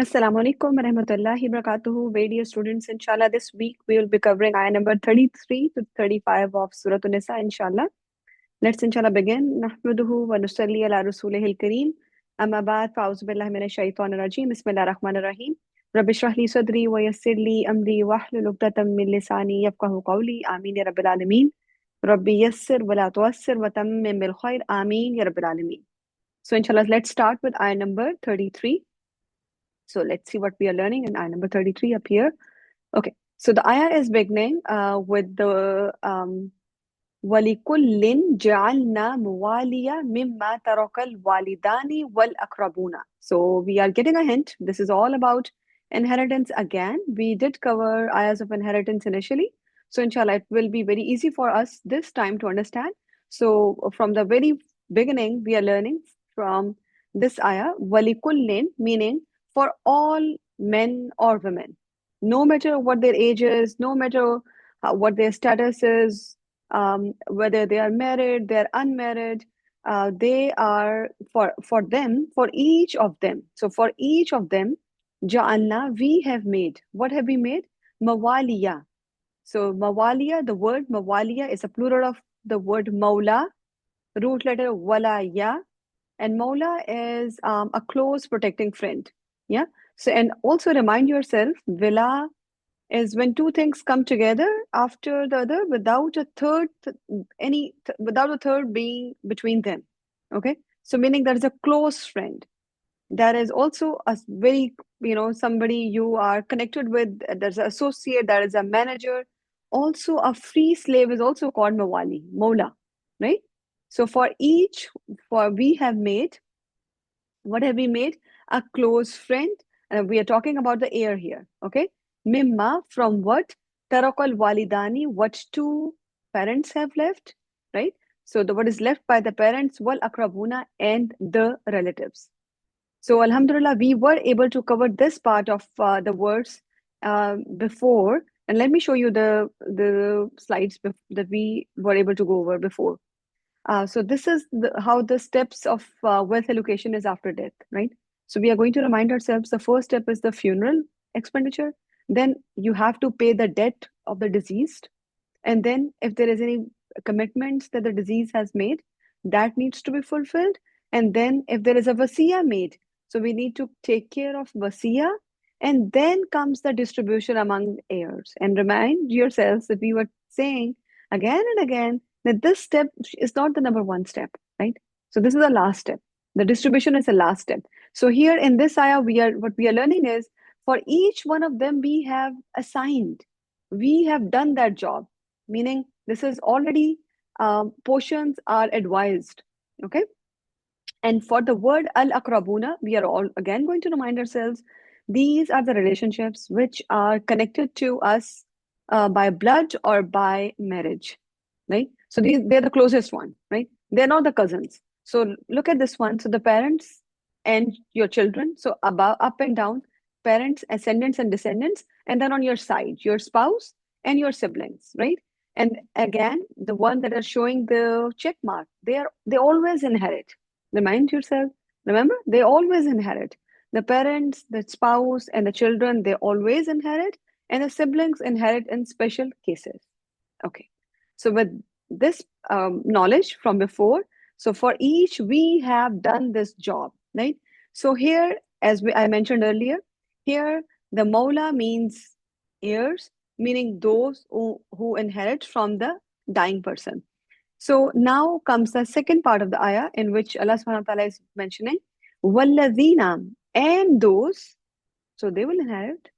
Assalamu alaikum wa rahmatullahi wa barakatuhu. Dear students, inshallah, this week we will be covering ayah number 33 to 35 of Surah Nisa, inshallah. Let's inshallah begin. Nahmaduhu wa nusalli ala rasulihil kareem. Amma ba'd, fa'auzu billahi minash shaitanir rajim. Bismillahir rahmanir rahim. Rabbi shrah li sadri wa yassir li amri wahlul 'uqdatam min lisani yafqahu qawli. Ameen ya rabbil alameen. Rabbi yassir wa la tuassir wa tammim bil khair. Ameen ya rabbil alameen. So inshallah, let's start with ayah number 33. So let's see what we are learning in ayah number 33 up here. Okay, so the ayah is beginning with the وَلِكُلٍّ جَعَلْنَا مُوَالِيَ مِمَّا تَرَكَ الْوَالِدَانِ وَالْأَقْرَبُونَ. So we are getting a hint. This is all about inheritance again. We did cover ayahs of inheritance initially. So inshallah, it will be very easy for us this time to understand. So from the very beginning, we are learning from this ayah, وَلِكُلٍّ, meaning for all men or women, no matter what their age is, no matter what their status is, whether they are married, they're unmarried, they are for them, for each of them. So for each of them, ja'alna, we have made. What have we made? Mawaliya. So mawaliya, the word mawaliya is a plural of the word maula, root letter walaya, and maula is a close protecting friend. Yeah. So and also remind yourself, villa is when two things come together after the other without a third without a third being between them. Okay, so meaning there is a close friend, there is also a very, somebody you are connected with, there's an associate, there is a manager, also a free slave is also called mawali, mola, right? So for each, for we have made, what have we made? A close friend. And we are talking about the heir here. Okay. Mimma, from what? Tarakal walidani, what two parents have left, right? So the what is left by the parents, wal akrabuna, and the relatives. So Alhamdulillah, we were able to cover this part of the words before. And let me show you the slides that we were able to go over before. So this is how the steps of wealth allocation is after death, right? So we are going to remind ourselves the first step is the funeral expenditure. Then you have to pay the debt of the deceased. And then if there is any commitments that the deceased has made, that needs to be fulfilled. And then if there is a wasiya made, so we need to take care of wasiya. And then comes the distribution among heirs. And remind yourselves that we were saying again and again that this step is not the number one step, right? So this is the last step. The distribution is the last step. So here in this ayah, what we are learning is for each one of them we have assigned, we have done that job. Meaning this is already portions are advised. Okay. And for the word al-akrabuna, we are all again going to remind ourselves these are the relationships which are connected to us by blood or by marriage, right? So they're the closest one, right? They're not the cousins. So look at this one. So the parents and your children. So above, up and down, parents, ascendants and descendants, and then on your side, your spouse and your siblings, right? And again, the one that are showing the check mark, they always inherit. Remind yourself, remember, they always inherit. The parents, the spouse, and the children, they always inherit, and the siblings inherit in special cases. Okay. So with this knowledge from before, so for each, we have done this job, right? So here, I mentioned earlier, here the Maula means heirs, meaning those who inherit from the dying person. So now comes the second part of the ayah in which Allah subhanahu wa ta'ala is mentioning Walladina, and those, so they will inherit,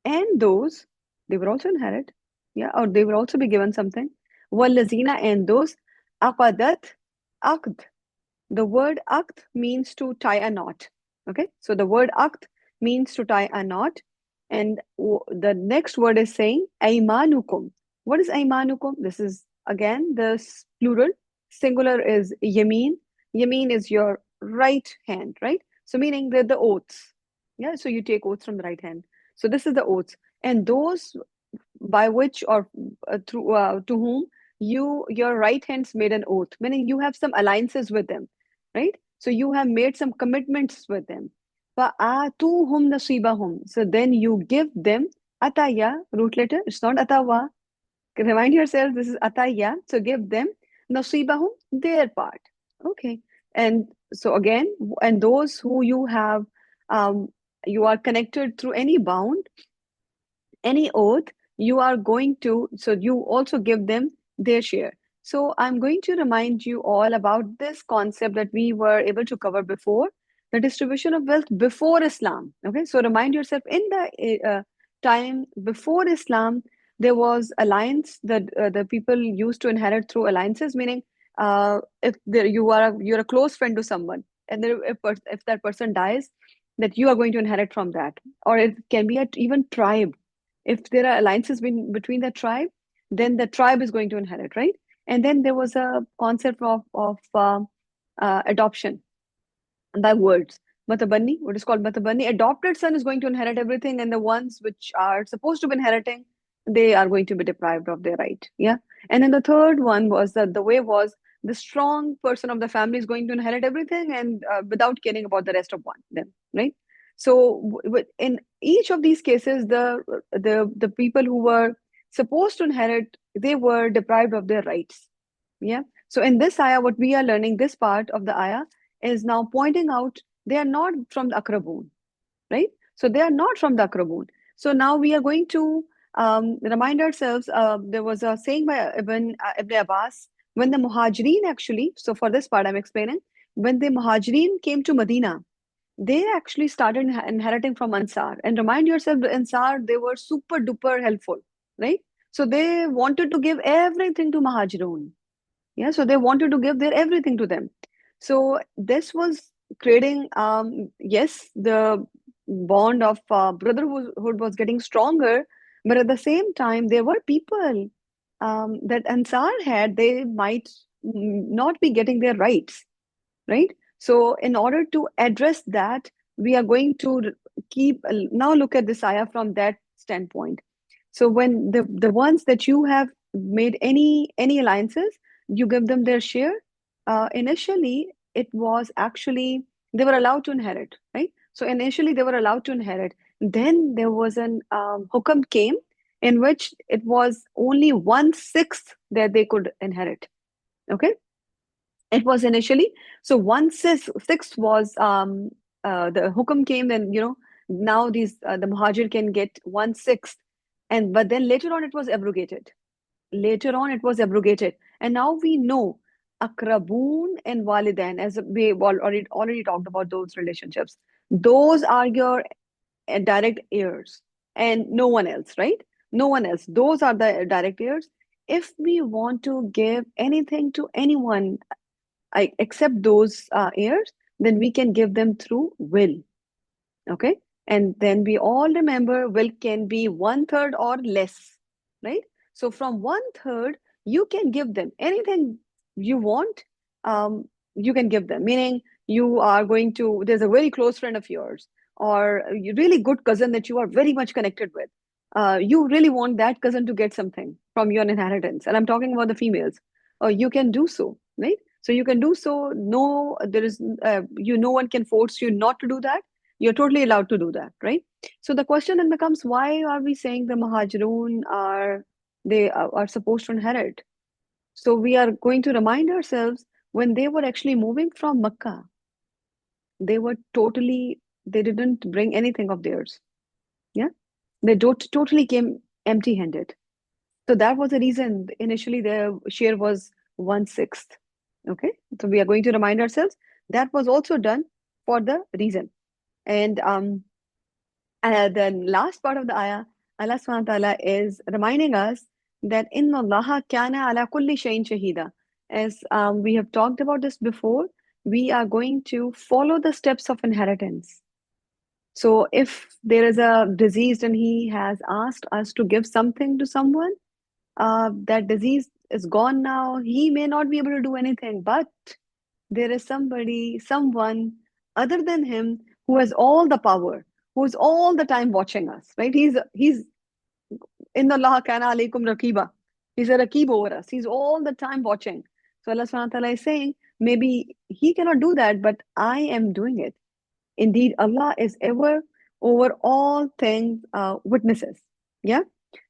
and those, they will also inherit, yeah, or they will also be given something. Wallazina, and those, aqadat, aqd. The word aqd means to tie a knot. Okay, so the word aqd means to tie a knot. And the next word is saying aymanukum. What is aymanukum? This is again the plural. Singular is yameen. Yameen is your right hand, right? So meaning the oaths. Yeah, so you take oaths from the right hand. So this is the oaths. And those by which or through to whom your right hands made an oath, meaning you have some alliances with them, right? So you have made some commitments with them. فَآتُوهُمْ نَصِيبَهُمْ. So then you give them ataya, root letter, it's not atawa. Remind yourself, this is ataya. So give them nasibahum, their part. Okay. And so again, and those who you have, um, you are connected through any bound, any oath, you are going to, so you also give them their share. So I'm going to remind you all about this concept that we were able to cover before, the distribution of wealth before Islam. Okay, so remind yourself in the time before Islam, there was alliance that the people used to inherit through alliances, meaning if there, you're a close friend to someone, and there, if that person dies, that you are going to inherit from that, or it can be a, even tribe. If there are alliances between the tribe, then the tribe is going to inherit, right? And then there was a concept of adoption by words. Matabani, what is called Matabani, adopted son is going to inherit everything, and the ones which are supposed to be inheriting, they are going to be deprived of their right. Yeah. And then the third one was that the way was the strong person of the family is going to inherit everything and without caring about the rest of one, them, right? So in each of these cases, the people who were supposed to inherit, they were deprived of their rights. Yeah. So in this ayah, what we are learning, this part of the ayah is now pointing out they are not from the Akrabun, right? So they are not from the Akrabun. So now we are going to remind ourselves. There was a saying by Ibn Abbas, when the Muhajireen actually, so for this part I'm explaining, when the Muhajireen came to Medina, they actually started inheriting from Ansar. And remind yourself, the Ansar, they were super duper helpful, right? So they wanted to give everything to Muhajirun. Yeah, so they wanted to give their everything to them. So this was creating, yes, the bond of brotherhood was getting stronger, but at the same time, there were people that Ansar had, they might not be getting their rights, right? So in order to address that, we are going to keep now look at this ayah from that standpoint. So when the ones that you have made any alliances, you give them their share. Initially, it was actually they were allowed to inherit, right? So initially they were allowed to inherit. Then there was an hukam came in which it was only 1/6 that they could inherit. Okay, it was initially, so 1/6 was the hukum came, then now these the muhajir can get 1/6, and but then later on it was abrogated. Later on it was abrogated, and now we know akrabun and walidain, as we already talked about those relationships. Those are your direct heirs, and no one else, right? No one else. Those are the direct heirs. If we want to give anything to anyone, I accept those heirs, then we can give them through will. Okay. And then we all remember will can be 1/3 or less, right? So from 1/3, you can give them anything you want. You can give them, meaning you are going to, there's a very close friend of yours or a really good cousin that you are very much connected with. You really want that cousin to get something from your inheritance. And I'm talking about the females. You can do so, right? So you can do so. No, there is, no one can force you not to do that. You're totally allowed to do that, right? So the question then becomes, why are we saying the Muhajirun are supposed to inherit? So we are going to remind ourselves when they were actually moving from Makkah, they were totally, they didn't bring anything of theirs. Yeah. They totally came empty-handed. So that was the reason initially their share was 1/6. Okay. So we are going to remind ourselves that was also done for the reason. And the last part of the ayah, Allah subhanahu wa ta'ala is reminding us that inna Allah kana ala kulli shayin shahida. As we have talked about this before, we are going to follow the steps of inheritance. So if there is a disease and he has asked us to give something to someone, that disease is gone now. He may not be able to do anything, but there is someone other than him who has all the power, who's all the time watching us, right? He's inna Allah kana alaykum raqiba. He's a raqib over us. He's all the time watching. So Allah subhanahu wa ta'ala is saying, maybe he cannot do that, but I am doing it. Indeed, Allah is ever over all things witnesses. Yeah.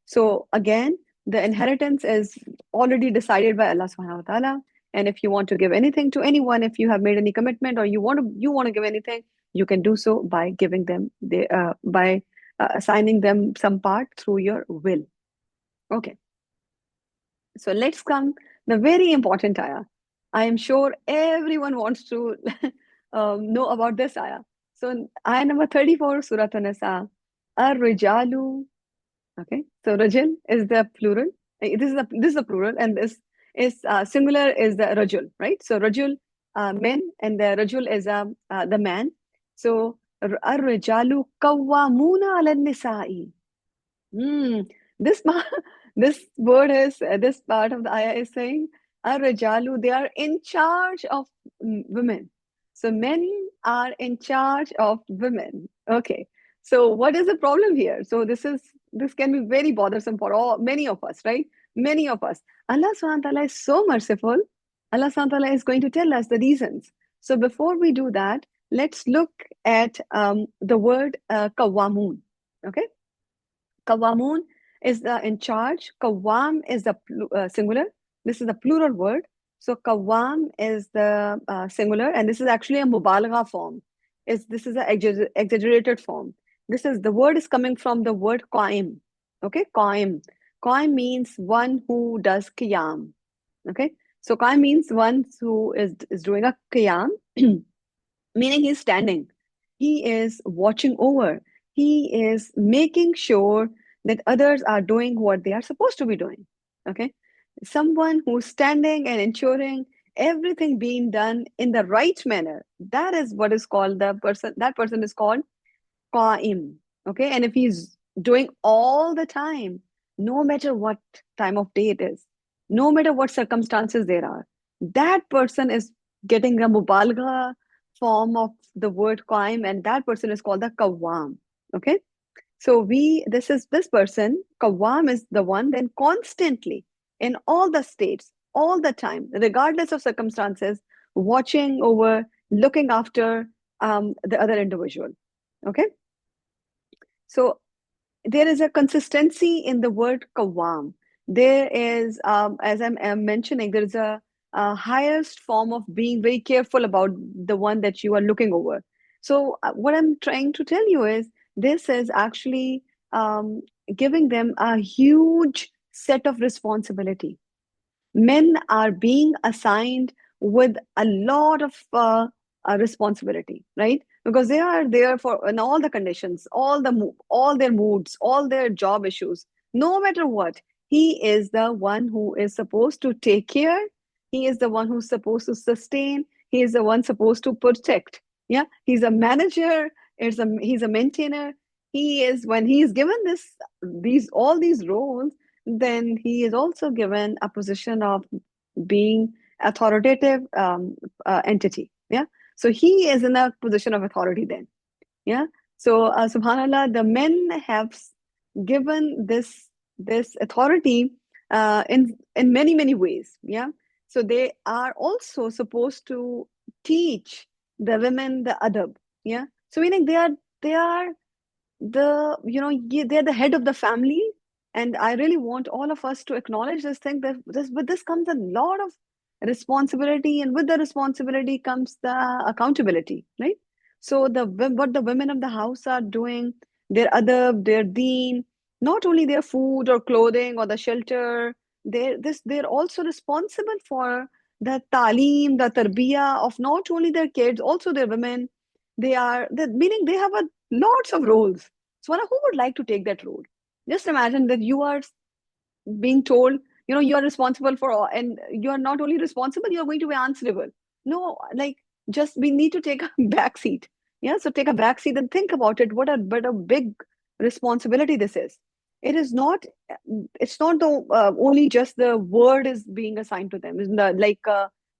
So again, the inheritance is already decided by Allah subhanahu wa ta'ala. And if you want to give anything to anyone, if you have made any commitment or you want to give anything, you can do so by giving them the by assigning them some part through your will. Okay. So let's come the very important ayah. I am sure everyone wants to know about this ayah. So ayah number 34, Surah Nisa. Ar-rijalu. Okay. So rajul is the plural. This is the plural, and this is singular is the rajul, right? So rajul, men, and the rajul is the man. So ar-rijalu qawwamuna ala nisa'i. Hmm. This part, this word is this part of the ayah is saying, "Ar-rijalu," they are in charge of women. So men are in charge of women. Okay. So what is the problem here? So this can be very bothersome for all many of us, right? Many of us. Allah subhanahu wa ta'ala is so merciful. Allah subhanahu wa ta'ala is going to tell us the reasons. So before we do that, let's look at the word kawamun. Okay. Kawamun is the in charge. Kawam is the singular. This is the plural word. So kawam is the singular, and this is actually a mubalagha form. This is an exaggerated form. This is the word is coming from the word qaim. Okay, qaim. Qaim means one who does qiyam. Okay, so qaim means one who is doing a qiyam, meaning he's standing. He is watching over. He is making sure that others are doing what they are supposed to be doing. Okay. Someone who's standing and ensuring everything being done in the right manner. That is what is called the person, that person is called Qa'im. Okay. And if he's doing all the time, no matter what time of day it is, no matter what circumstances there are, that person is getting a mubalgha form of the word Qa'im, and that person is called the Qawwam. Okay. So this person, Qawwam is the one then constantly in all the states, all the time, regardless of circumstances, watching over, looking after the other individual. Okay. So there is a consistency in the word kawam. There is, as I'm mentioning, there is a highest form of being very careful about the one that you are looking over. So, what I'm trying to tell you is this is actually giving them a huge set of responsibility. Men are being assigned with a lot of responsibility, right? Because they are there for in all the conditions, all their moods, all their job issues. No matter what, he is the one who is supposed to take care. He is the one who's supposed to sustain. He is the one supposed to protect. Yeah, he's a manager. He's a maintainer. He is when he is given these all these roles, then he is also given a position of being authoritative entity. Yeah. So he is in a position of authority then. Yeah. So subhanallah, the men have given this authority in many ways. Yeah. So they are also supposed to teach the women the adab. Yeah. So meaning they are they're the head of the family, and I really want all of us to acknowledge this thing that with this comes a lot of responsibility, and with the responsibility comes the accountability, right? So what the women of the house are doing, their adab, their deen, not only their food or clothing or the shelter, they're also responsible for the talim, the tarbiyah of not only their kids, also their women. Meaning they have a lots of roles. Swana, who would like to take that role? Just imagine that you are being told, you are responsible for all, and you are not only responsible, you are going to be answerable. No, like just we need to take a back seat. Yeah, so take a back seat and think about it. What a big responsibility this is. It is not. It's not the only just the word is being assigned to them. Isn't the like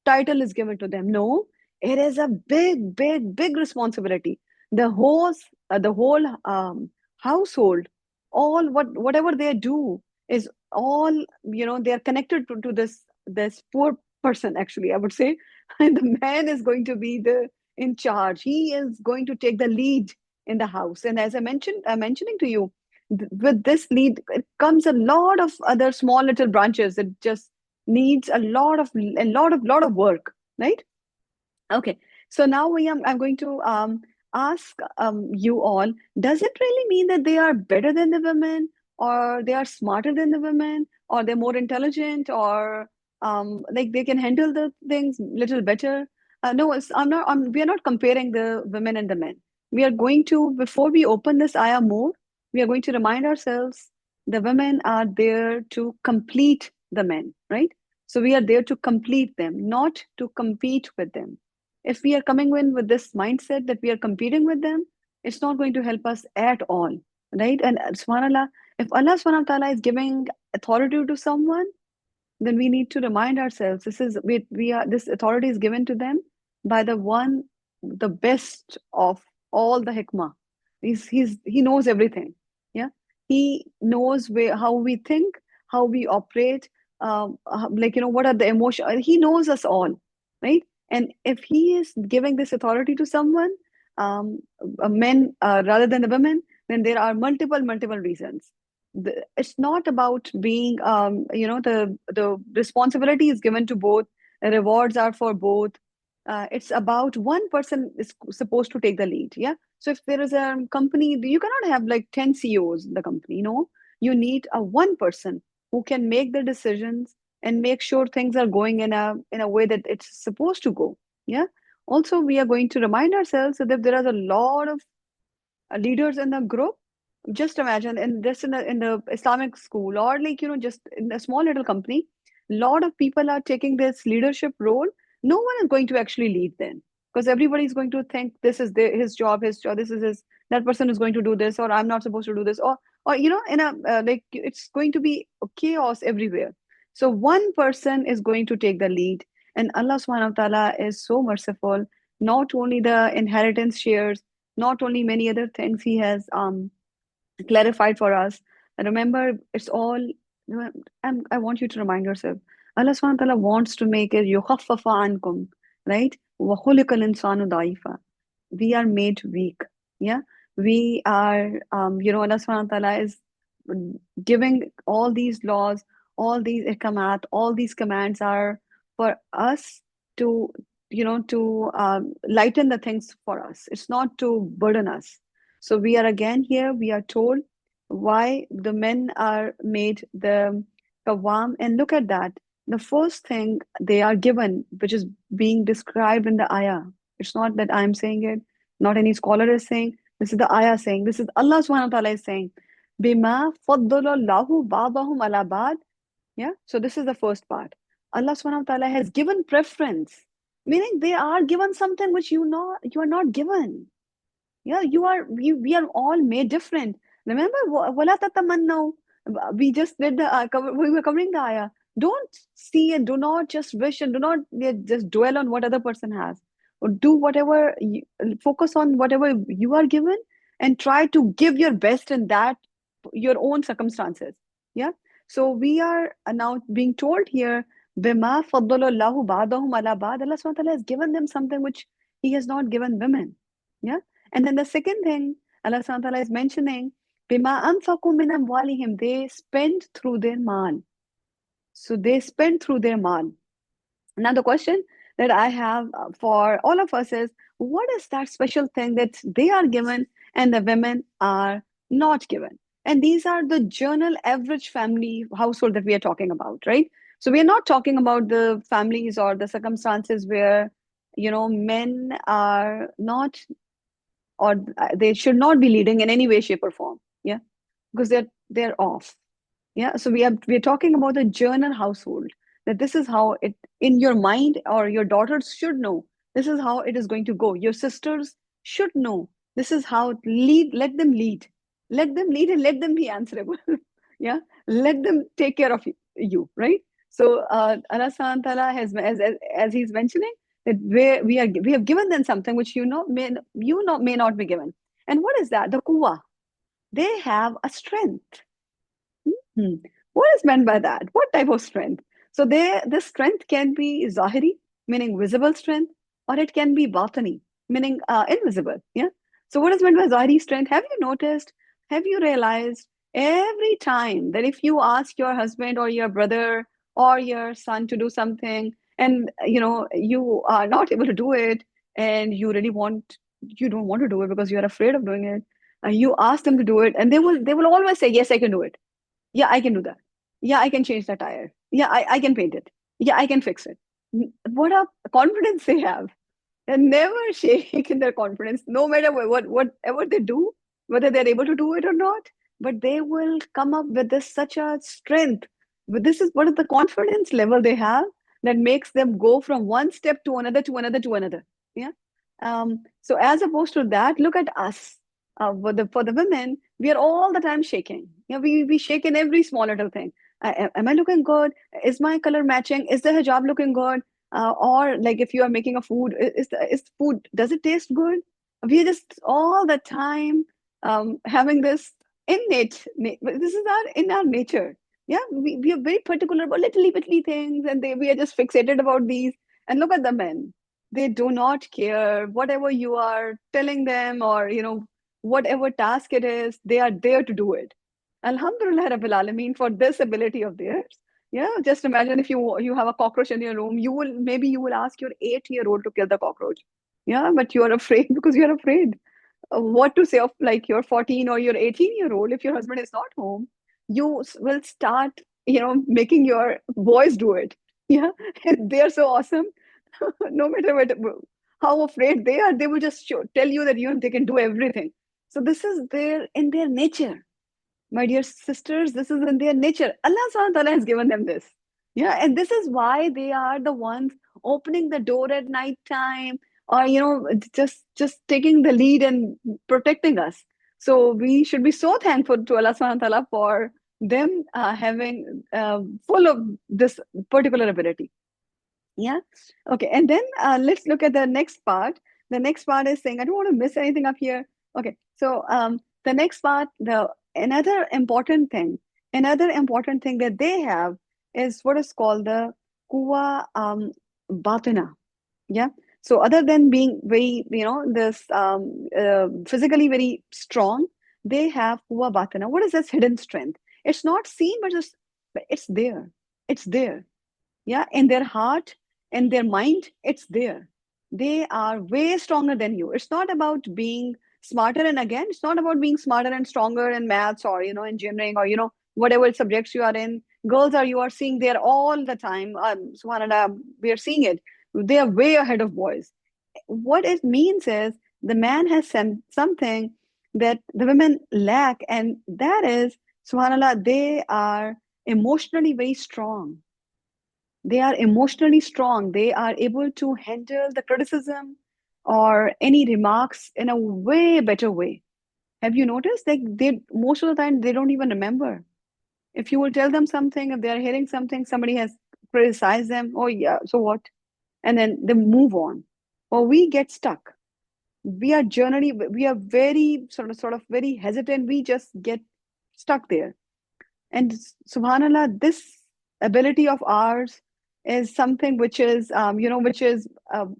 title is given to them? No, it is a big responsibility. The whole household, whatever they do is all they are connected to this poor person, actually I would say. And the man is going to be the in charge. He is going to take the lead in the house. And as I mentioned, I'm mentioning to you, with this lead, it comes a lot of other small little branches. It just needs a lot of work, right? Okay, so now I'm going to ask you all, does it really mean that they are better than the women, or they are smarter than the women, or they're more intelligent, or like they can handle the things little better? No, we are not comparing the women and the men. We are going to, before we open this ayah more, we are going to remind ourselves the women are there to complete the men, right? So we are there to complete them, not to compete with them. If we are coming in with this mindset that we are competing with them, it's not going to help us at all, right? And subhanallah, if Allah subhanahu wa ta'ala is giving authority to someone, then we need to remind ourselves we are this authority is given to them by the one, the best of all the hikmah. He knows everything. Yeah, he knows how we think, how we operate, like what are the emotion. He knows us all, right? And if he is giving this authority to someone, um, men rather than the women, then there are multiple reasons. It's not about being the responsibility is given to both, the rewards are for both. It's about one person is supposed to take the lead. Yeah, so if there is a company, you cannot have like 10 CEOs in the company. You need a one person who can make the decisions and make sure things are going in a way that it's supposed to go. Yeah, also we are going to remind ourselves that if there is a lot of leaders in the group, just imagine in the Islamic school, or like just in a small little company, a lot of people are taking this leadership role. No one is going to actually lead then, because everybody is going to think this is his job, this is his, that person is going to do this, or I'm not supposed to do this, or in a like it's going to be chaos everywhere. So one person is going to take the lead, and Allah subhanahu wa ta'ala is so merciful. Not only the inheritance shares, not only many other things he has clarified for us. And remember, it's all, I want you to remind yourself, Allah subhanahu wa ta'ala wants to make it يُخَفَّفَ عَنْكُمْ, right? وَخُلِقَ الْإِنسَانُ ضَعِيفًا. We are made weak. Yeah. We are, Allah subhanahu wa ta'ala is giving all these laws, all these ikamat, all these commands are for us to, lighten the things for us. It's not to burden us. So we are again here, we are told why the men are made the kawam. And look at that. The first thing they are given, which is being described in the ayah. It's not that I'm saying it, not any scholar is saying. This is the ayah saying. This is Allah subhanahu wa ta'ala is saying. Bima faddalallahu ba'dahum ala ba'd. Yeah. So this is the first part. Allah subhanahu wa ta'ala has given preference, meaning they are given something which you are not given. Yeah, we are all made different. Remember, wala tatamannaw. We just did we were covering the ayah. Don't see and do not just wish and do not just dwell on what other person has. Or do whatever, focus on whatever you are given and try to give your best in that, your own circumstances. Yeah. So we are now being told here, Bima faddalallahu ba'dahum ala ba'd. Allah subhanahu wa ta'ala has given them something which He has not given women. Yeah. And then the second thing Allah subhanahu wa ta'ala is mentioning, Bima anfaqu min amwalihim, they spend through their mal. So they spend through their mal. Now the question that I have for all of us is, what is that special thing that they are given and the women are not given? And these are the general average family household that we are talking about, right? So we are not talking about the families or the circumstances where men are not, or they should not be leading in any way, shape, or form. Yeah, because they're off. Yeah, so we're talking about a journal household, that this is how it, in your mind, or your daughters should know this is how it is going to go. Your sisters should know this is how lead. Let them lead, and let them be answerable. Yeah, let them take care of you, right? So Allah subhanahu wa ta'ala has, as he's mentioning, that we have given them something which may not be given. And what is that? The kuwa. They have a strength. Hmm. What is meant by that? What type of strength? So this strength can be zahiri, meaning visible strength, or it can be batani, meaning invisible. Yeah. So what is meant by Zahiri strength? Have you noticed? Have you realized every time that if you ask your husband or your brother or your son to do something, and you are not able to do it, and you don't want to do it because you are afraid of doing it, you ask them to do it, and they will always say, yes, I can do it. Yeah, I can do that. Yeah, I can change the tire. Yeah, I can paint it. Yeah, I can fix it. What a confidence they have, and never shake in their confidence, no matter whatever they do, whether they're able to do it or not. But they will come up with this such a strength. But this is what is the confidence level they have that makes them go from one step to another to another to another. Yeah. So as opposed to that, look at us. For the women, we are all the time shaking. Yeah, we shake in every small little thing. Am I looking good? Is my color matching? Is the hijab looking good? Or like if you are making a food, is food, does it taste good? We are just all the time having this this is our in our nature. Yeah, we are very particular about little bitty things, and we are just fixated about these. And look at the men, they do not care whatever you are telling them, or whatever task it is, they are there to do it. Alhamdulillah Rabbil Alameen for this ability of theirs. Yeah, just imagine if you have a cockroach in your room, you will ask your 8-year-old to kill the cockroach. Yeah, but you are afraid because you are afraid what to say of like your 14 or your 18-year-old. If your husband is not home, you will start making your boys do it. Yeah, they are so awesome. No matter how afraid they are, they will just tell you that they can do everything. So this is in their nature, my dear sisters. This is in their nature. Allah subhanahu wa ta'ala has given them this. Yeah, and this is why they are the ones opening the door at night time, or just taking the lead and protecting us. So we should be so thankful to Allah subhanahu wa ta'ala for them having full of this particular ability. Yeah. Okay. And then let's look at the next part. The next part is saying, I don't want to miss anything up here. Okay. So the next part, the another important thing that they have is what is called the kuwa batina. Yeah. So other than being very, this physically very strong, they have kuwa batina. What is this hidden strength? It's not seen, but it's there. It's there. Yeah, in their heart, in their mind, it's there. They are way stronger than you. It's not about being smarter, and again, it's not about being smarter and stronger in maths, or engineering, or whatever subjects you are in. Girls are, you are seeing there all the time, subhanallah, we are seeing it. They are way ahead of boys. What it means is the man has something that the women lack, and that is, subhanallah, they are emotionally very strong. They are emotionally strong. They are able to handle the criticism or any remarks in a way better way. Have you noticed? Like, they most of the time they don't even remember. If you will tell them something, if they are hearing something, somebody has criticized them, oh yeah, so what? And then they move on. Or we get stuck. We are generally, we are very sort of very hesitant. We just get stuck there. And subhanallah, this ability of ours is something which is,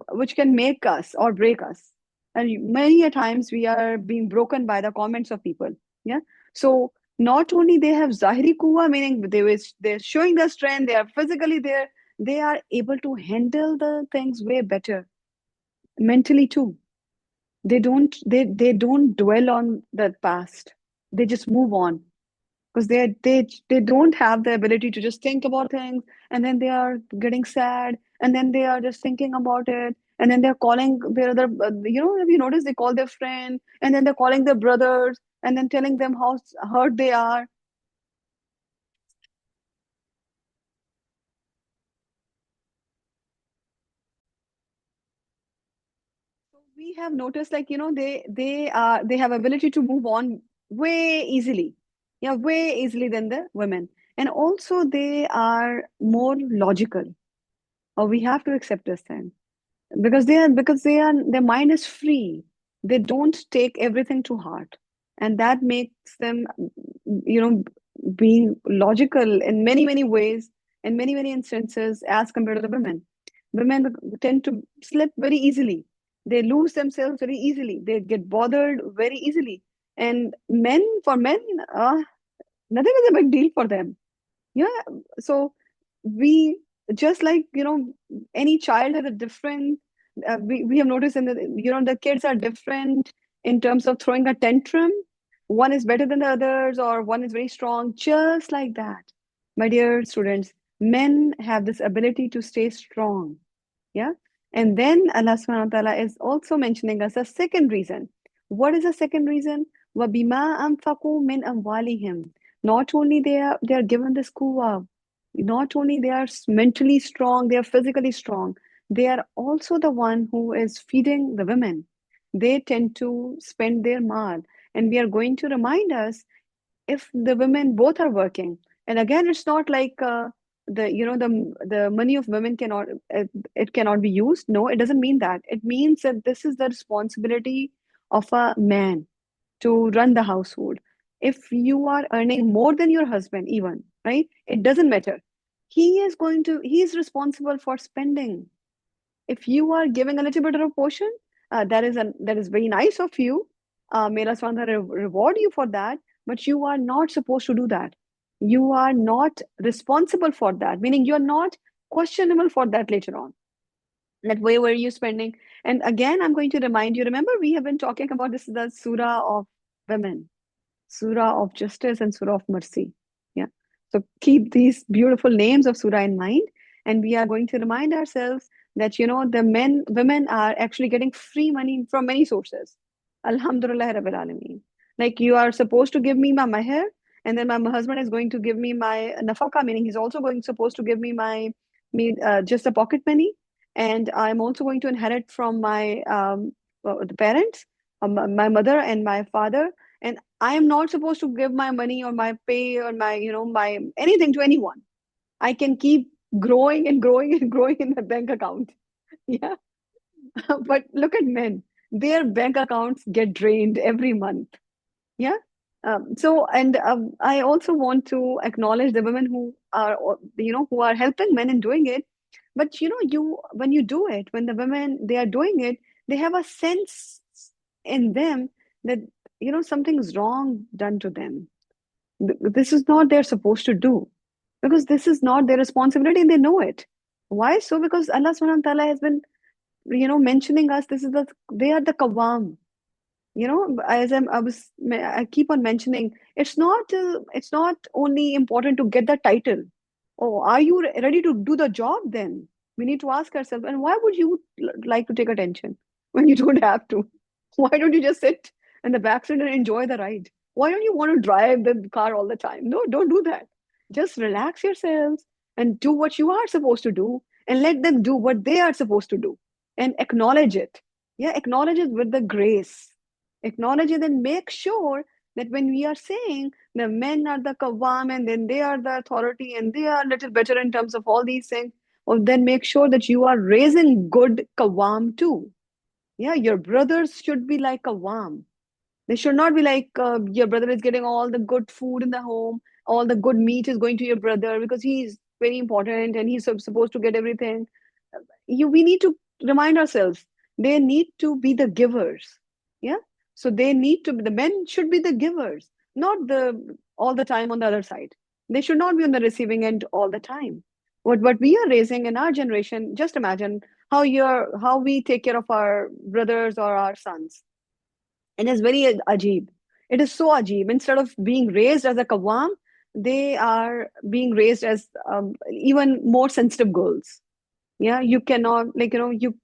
which can make us or break us. And many a times we are being broken by the comments of people. Yeah. So not only they have zahiri kuwa, meaning they're showing their strength, they are physically there, they are able to handle the things way better mentally too. They don't dwell on the past. They just move on because they don't have the ability to just think about things, and then they are getting sad, and then they are just thinking about it, and then they're calling their other have you noticed they call their friend, and then they're calling their brothers, and then telling them how hurt they are. So we have noticed, like, they have ability to move on way easily. Yeah, way easily than the women. And also they are more logical, or we have to accept this thing, because they are their mind is free. They don't take everything to heart, and that makes them being logical in many many ways, in many many instances, as compared to the women. Women tend to slip very easily. They lose themselves very easily. They get bothered very easily. And men, for men, nothing is a big deal for them. Yeah. So we, just like, any child has a different, we have noticed in the kids are different in terms of throwing a tantrum. One is better than the others, or one is very strong. Just like that, my dear students, men have this ability to stay strong. Yeah. And then Allah subhanahu wa ta'ala is also mentioning us a second reason. What is the second reason? وَبِمَا أَنفَقُوا مِنْ أَمْوَالِهِمْ. Not only they are given this quwwah, not only they are mentally strong, they are physically strong, they are also the one who is feeding the women. They tend to spend their mal. And we are going to remind us, if the women both are working, and again, it's not like the money of women cannot, it cannot be used. No, it doesn't mean that. It means that this is the responsibility of a man to run the household. If you are earning more than your husband, even, right, it doesn't matter. He is responsible for spending. If you are giving a little bit of a portion, that is very nice of you. May Allah Subhanahu wa Ta'ala reward you for that, but you are not supposed to do that. You are not responsible for that, meaning you're not questionable for that later on. That way, where you spending? And again, I'm going to remind you, remember, we have been talking about this is the surah of women, Surah of Justice and Surah of Mercy. Yeah. So keep these beautiful names of Surah in mind. And we are going to remind ourselves that, women are actually getting free money from many sources. Alhamdulillah Rabbil Alameen. Like, you are supposed to give me my maher, and then my husband is going to give me my nafaka, meaning he's also supposed to give me just a pocket money. And I'm also going to inherit from my the parents, my mother and my father. And I am not supposed to give my money or my pay or my anything to anyone. I can keep growing and growing and growing in my bank account. Yeah. But look at men. Their bank accounts get drained every month. Yeah. And I also want to acknowledge the women who are helping men in doing it. But when you do it, when the women they are doing it, they have a sense in them that something's wrong done to them. This is not they're supposed to do, because this is not their responsibility, and they know it. Why so? Because Allah subhanahu wa ta'ala has been mentioning us. They are the kawam. I keep on mentioning, it's not only important to get the title. Oh, are you ready to do the job? Then we need to ask ourselves, and why would you like to take attention when you don't have to? Why don't you just sit in the back seat and enjoy the ride? Why don't you want to drive the car all the time? No, don't do that. Just relax yourselves and do what you are supposed to do, and let them do what they are supposed to do, and acknowledge it. Yeah, acknowledge it with the grace. Acknowledge it and make sure that when we are saying the men are the kawam, and then they are the authority, and they are a little better in terms of all these things, well, then make sure that you are raising good kawam too. Yeah, your brothers should be like kawam. They should not be like, your brother is getting all the good food in the home, all the good meat is going to your brother because he's very important and he's supposed to get everything. We need to remind ourselves, they need to be the givers. Yeah. So the men should be the givers, not the all the time on the other side. They should not be on the receiving end all the time. What we are raising in our generation, just imagine how we take care of our brothers or our sons. And it's very ajib. It is so ajib. Instead of being raised as a kawam, they are being raised as even more sensitive girls. Yeah, you cannot, like, you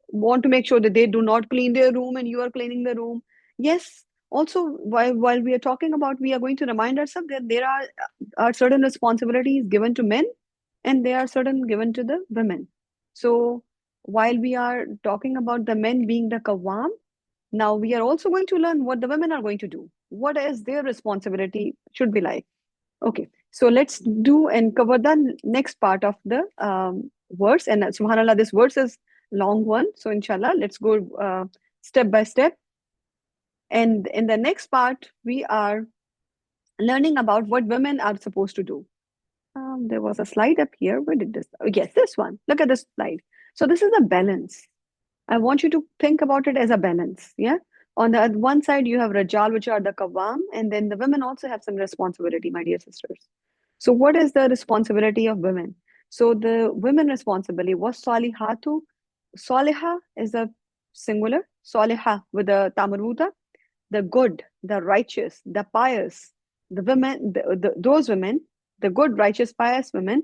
want to make sure that they do not clean their room and you are cleaning the room. Yes. Also, while we are talking about, we are going to remind ourselves that there are certain responsibilities given to men, and there are certain given to the women. So while we are talking about the men being the kawam, now we are also going to learn what the women are going to do. What is their responsibility should be like. Okay, so let's do and cover the next part of the verse. And subhanallah, this verse is long one. So inshallah, let's go step by step. And in the next part, we are learning about what women are supposed to do. There was a slide up here. Where did this? Oh, yes, this one. Look at this slide. So this is a balance. I want you to think about it as a balance. Yeah. On the one side, you have Rajal, which are the Kawam, and then the women also have some responsibility, my dear sisters. So, what is the responsibility of women? So, the women responsibility was Salihatu. Saliha is a singular, Saliha with a Tamaruta, the good, the righteous, the pious, the women, those women, the good, righteous, pious women,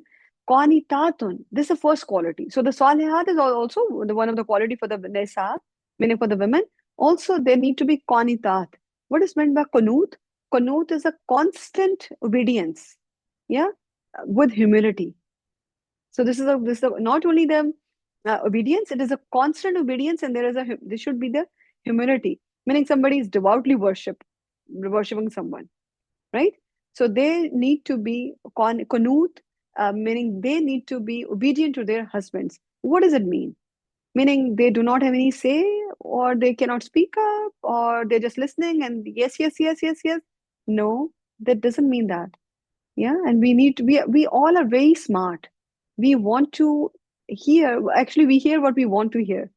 qanitatun. This is the first quality. So the salihat is also the one of the quality for the nisa, meaning for the women. Also, they need to be qanitat. What is meant by qunut? Qunut is a constant obedience, yeah, with humility. So this is not only the obedience; it is a constant obedience, and there should be the humility, meaning somebody is devoutly worshiping someone, right? So they need to be qunut, meaning they need to be obedient to their husbands. What does it mean? Meaning they do not have any say, or they cannot speak up, or they're just listening and yes, yes, yes, yes, yes. No, that doesn't mean that. Yeah, and we all are very smart. We want to hear, actually we hear what we want to hear.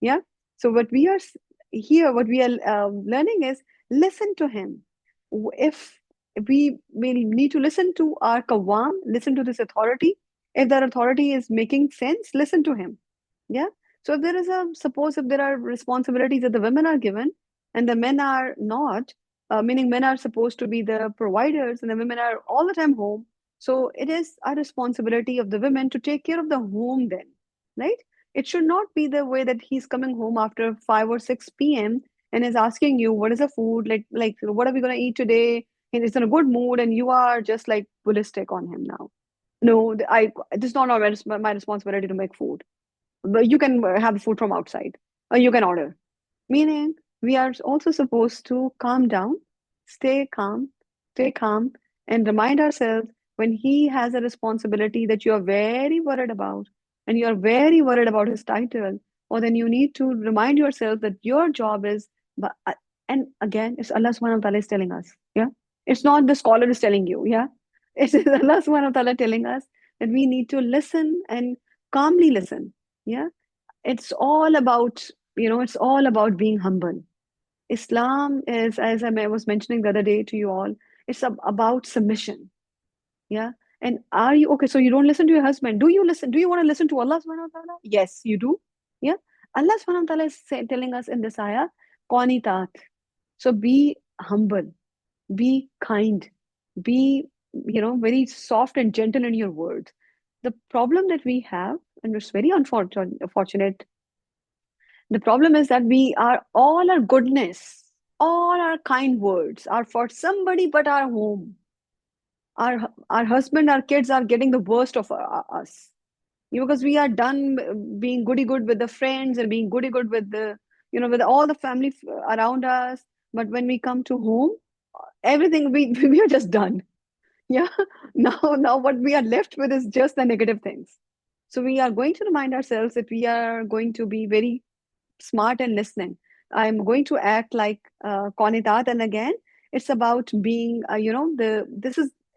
Yeah, so what we are here, what we are learning is listen to him. If we will need to listen to our kawam, listen to this authority. If that authority is making sense, listen to him. Yeah. So if there is a suppose if there are responsibilities that the women are given and the men are not, meaning men are supposed to be the providers and the women are all the time home. So it is a responsibility of the women to take care of the home then, right? It should not be the way that he's coming home after 5 or 6 p.m. and is asking you, what is the food? Like what are we going to eat today? And it's in a good mood and you are just like ballistic on him now. No, it is not my responsibility to make food. But you can have food from outside or you can order. Meaning, we are also supposed to calm down, stay calm, stay calm, and remind ourselves when he has a responsibility that you are very worried about, and you are very worried about his title, or then you need to remind yourself that your job is, and again, it's Allah subhanahu wa ta'ala is telling us, yeah? It's not the scholar is telling you, yeah? It is Allah subhanahu wa ta'ala telling us that we need to listen and calmly listen, yeah? It's all about, it's all about being humble. Islam is, as I was mentioning the other day to you all, it's about submission. Yeah. And are you okay? So you don't listen to your husband. Do you listen? Do you want to listen to Allah subhanahu wa ta'ala? Yes, you do. Yeah. Allah subhanahu wa ta'ala is telling us in this ayah, qanitat. So be humble, be kind, be, very soft and gentle in your words. The problem that we have, and it's very unfortunate, the problem is that we are all our goodness, all our kind words are for somebody but our home. Our husband, our kids are getting the worst of us. Because we are done being goody good with the friends and being goody good with with all the family around us. But when we come to home, everything we are just done. Yeah. Now what we are left with is just the negative things. So we are going to remind ourselves that we are going to be very smart and listening. I'm going to act like Konitat, and again, it's about being,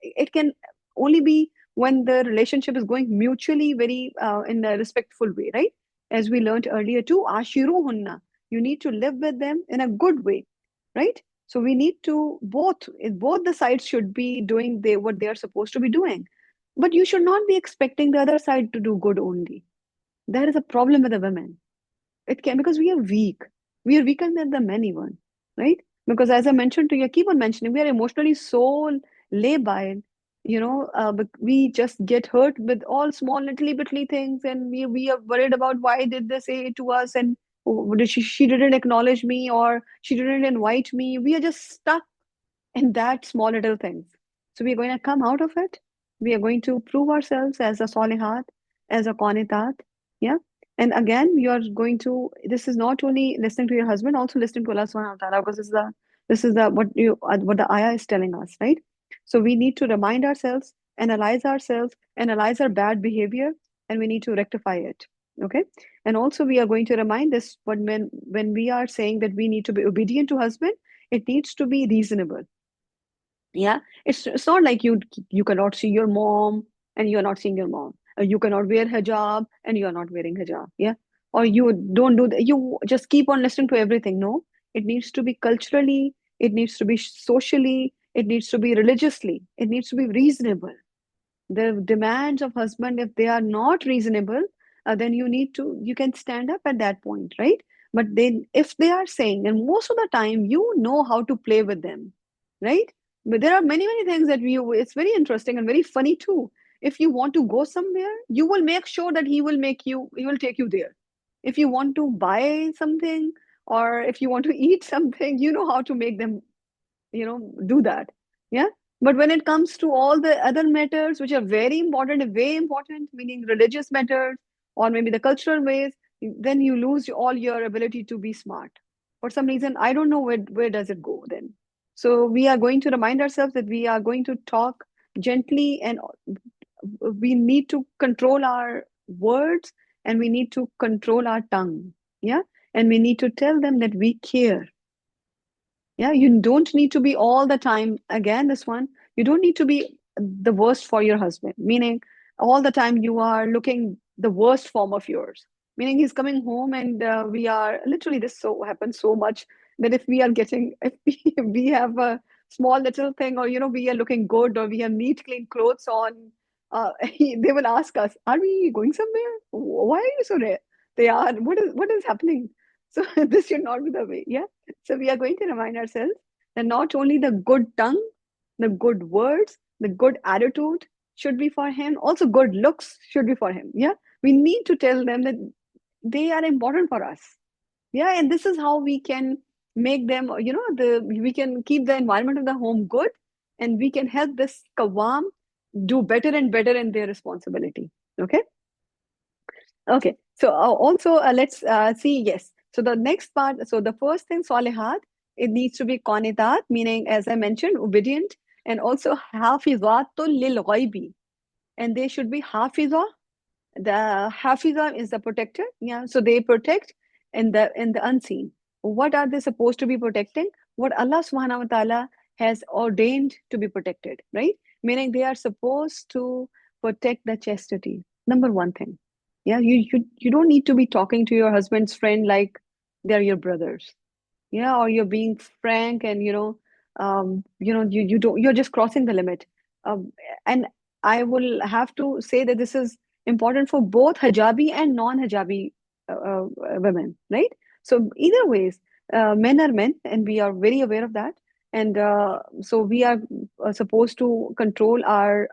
it can only be when the relationship is going mutually very in a respectful way, right? As we learned earlier too, Ashiruhunna, you need to live with them in a good way, right? So we need to both the sides should be doing what they are supposed to be doing, but you should not be expecting the other side to do good only. There is a problem with the women. It can, because we are weak. We are weaker than the men even, right? Because as I mentioned to you, I keep on mentioning, we are emotionally so labile, but we just get hurt with all small little bitty things, and we are worried about why did they say it to us, and she didn't acknowledge me or she didn't invite me. We are just stuck in that small little things. So we are going to come out of it. We are going to prove ourselves as a solihat, as a qanitat. Yeah. And again, you are going to, this is not only listening to your husband, also listening to Allah subhanahu wa ta'ala, because this is the what the ayah is telling us, right? So we need to remind ourselves, analyze our bad behavior, and we need to rectify it. Okay. And also we are going to remind this when we are saying that we need to be obedient to husband, it needs to be reasonable. Yeah, it's not like you cannot see your mom and you're not seeing your mom. You cannot wear hijab and you're not wearing hijab. Yeah, or you don't do that, you just keep on listening to everything. No, it needs to be culturally, it needs to be socially, it needs to be religiously, it needs to be reasonable. The demands of husband, if they are not reasonable, then you can stand up at that point, right? But then if they are saying, and most of the time you know how to play with them, right? But there are many things that it's very interesting and very funny too. If you want to go somewhere, you will make sure that he will take you there. If you want to buy something, or if you want to eat something, you know how to make them, do that. Yeah. But when it comes to all the other matters which are very important, way important, meaning religious matters or maybe the cultural ways, then you lose all your ability to be smart. For some reason, I don't know where does it go then. So we are going to remind ourselves that we are going to talk gently, and we need to control our words, and we need to control our tongue. Yeah. And we need to tell them that we care. Yeah, you don't need to be all the time. Again, this one, you don't need to be the worst for your husband, meaning all the time you are looking the worst form of yours. Meaning he's coming home, and we are literally, this so happens so much that if we have a small little thing, or we are looking good, or we have neat, clean clothes on, they will ask us, "Are we going somewhere? Why are you so rare?" They are. What is happening? So this should not be the way. Yeah. So we are going to remind ourselves that not only the good tongue, the good words, the good attitude should be for him, also good looks should be for him. Yeah. We need to tell them that they are important for us. Yeah. And this is how we can make them, we can keep the environment of the home good, and we can help this kawam do better and better in their responsibility. Okay. Okay, so also let's see. Yes, so the next part. So the first thing, salihat, it needs to be qanitat, meaning as I mentioned, obedient, and also hafizatul lil ghaibi, and they should be hafiza. The hafiza is the protector. Yeah, so they protect in the unseen. What are they supposed to be protecting? What Allah Subhanahu wa Taala has ordained to be protected, right? Meaning they are supposed to protect the chastity. Number one thing. Yeah, you don't need to be talking to your husband's friend like they're your brothers. Yeah, or you're being frank, and you don't, you're just crossing the limit. And I will have to say that this is important for both hijabi and non-hijabi women, right? So either ways, men are men, and we are very aware of that. And so we are supposed to control our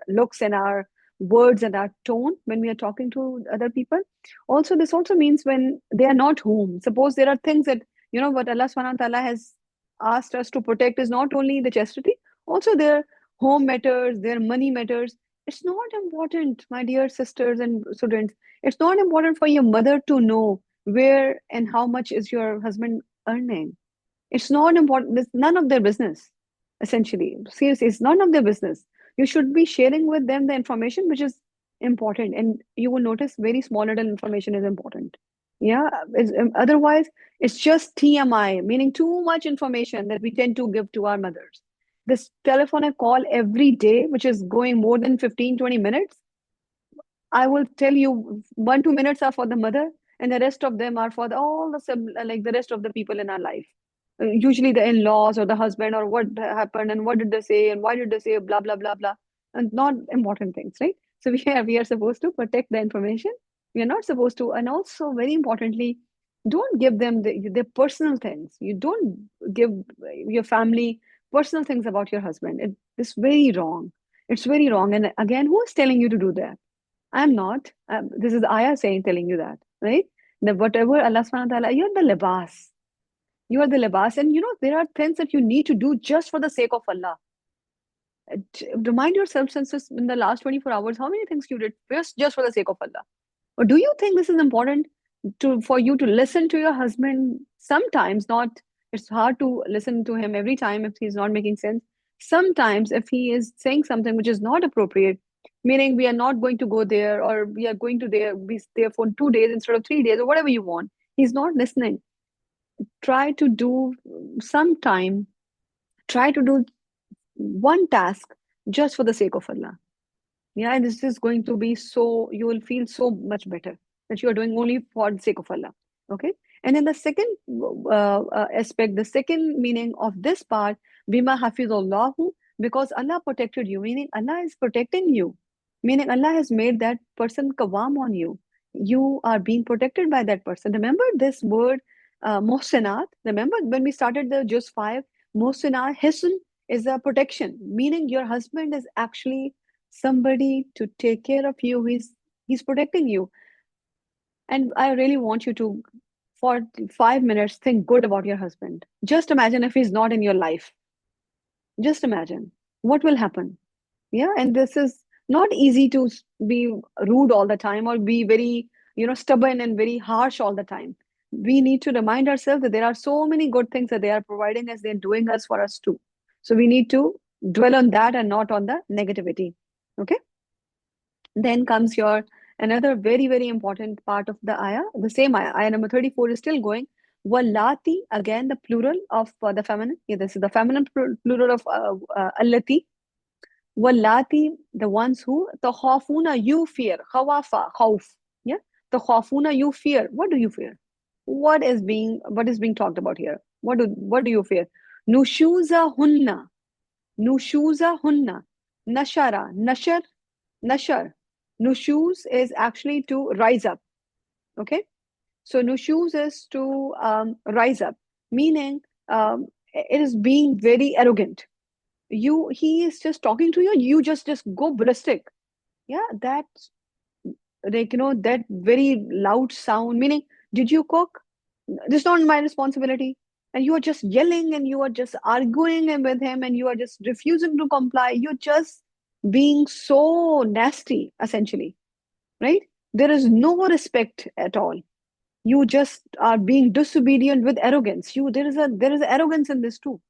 looks and our words and our tone when we are talking to other people. Also, this also means when they are not home. Suppose there are things that, what Allah subhanahu wa ta'ala has asked us to protect is not only the chastity, also their home matters, their money matters. It's not important, my dear sisters and students. It's not important for your mother to know where and how much is your husband earning. It's not important. It's none of their business, essentially. Seriously, it's none of their business. You should be sharing with them the information which is important, and you will notice very small little information is important. Yeah, otherwise, it's just TMI, meaning too much information that we tend to give to our mothers. This telephonic call every day, which is going more than 15-20 minutes, I will tell you 1-2 minutes are for the mother, and the rest of them are for all like the rest of the people in our life. Usually the in-laws or the husband, or what happened and what did they say and why did they say blah blah blah blah, and not important things, right? So we are supposed to protect the information. We are not supposed to, and also very importantly, don't give them their personal things. You don't give your family personal things about your husband. It's very wrong. It's very wrong. And again, who is telling you to do that? I'm not. This is Ayah saying, telling you that, right? That whatever Allah subhanahu wa ta'ala, you're the libas. You are the libas. And there are things that you need to do just for the sake of Allah. Remind yourself, since in the last 24 hours, how many things you did just for the sake of Allah. Or do you think this is important for you to listen to your husband sometimes? Not, it's hard to listen to him every time if he's not making sense. Sometimes if he is saying something which is not appropriate, meaning we are not going to go there, or we are going to be there for 2 days instead of 3 days, or whatever you want, he's not listening. Try to do sometime, try to do one task just for the sake of Allah. Yeah, and this is going to be so, you will feel so much better. that you are doing only for the sake of Allah. Okay. And in the second aspect, the second meaning of this part, bima hafizallahu, because Allah protected you, meaning Allah is protecting you, meaning Allah has made that person kawam on you. You are being protected by that person. Remember this word, muhsinat. Remember when we started the Juz 5, muhsinat, hisn is a protection, meaning your husband is actually somebody to take care of you. He's protecting you. And I really want you to, for 5 minutes, think good about your husband. Just imagine if he's not in your life. Just imagine what will happen. Yeah. And this is not easy to be rude all the time or be very, stubborn and very harsh all the time. We need to remind ourselves that there are so many good things that they are providing us, they're doing us for us too. So we need to dwell on that and not on the negativity. Okay. Then comes your another very, very important part of the ayah. The same ayah, ayah number 34 is still going. Wallati, again the plural of the feminine. Yeah, this is the feminine plural of allati. Wallati, the ones who takhafuna, you fear. Khawafa, khawf. Yeah, takhafuna, you fear. What do you fear? What is being talked about here? What do you fear? Nushuza hunna. Nushuza hunna. Nashara. Nashar. Nushuz is actually to rise up. Okay. So nushuz is to rise up, meaning it is being very arrogant. He is just talking to you. You just go ballistic. Yeah, that's like that very loud sound. Meaning, did you cook? This is not my responsibility. And you are just yelling and you are just arguing with him and you are just refusing to comply. You're just being so nasty, essentially, right? There is no respect at all. You just are being disobedient with arrogance. There is arrogance in this too,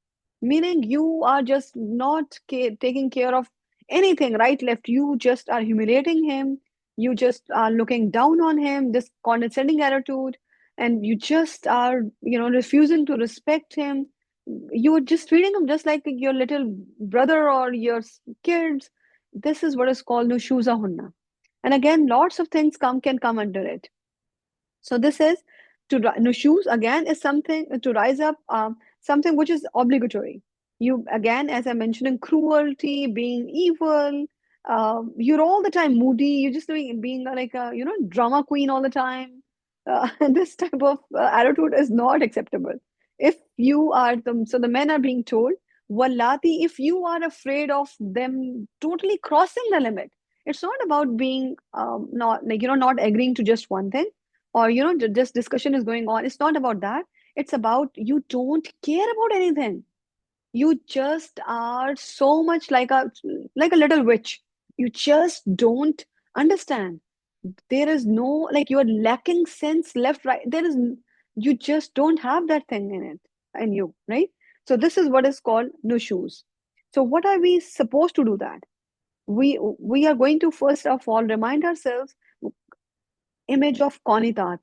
meaning you are just not taking care of anything right left. You just are humiliating him. You just are looking down on him, this condescending attitude, and you just are refusing to respect him. You're just treating him just like your little brother or your kids. This is what is called nushuza hunna. And again, lots of things can come under it. So this is nushuz again is something to rise up, something which is obligatory. You again, as I mentioned, in cruelty, being evil. You're all the time moody. You're just being like a drama queen all the time. This type of attitude is not acceptable. If you are the men are being told, Wallati, if you are afraid of them totally crossing the limit, it's not about being not like not agreeing to just one thing, or just discussion is going on. It's not about that. It's about you don't care about anything. You just are so much like a little witch. You just don't understand. There is no, like, you are lacking sense left, right. You just don't have that thing in you, right? So this is what is called nushuz. So what are we supposed to do? That we are going to first of all remind ourselves image of qanitat.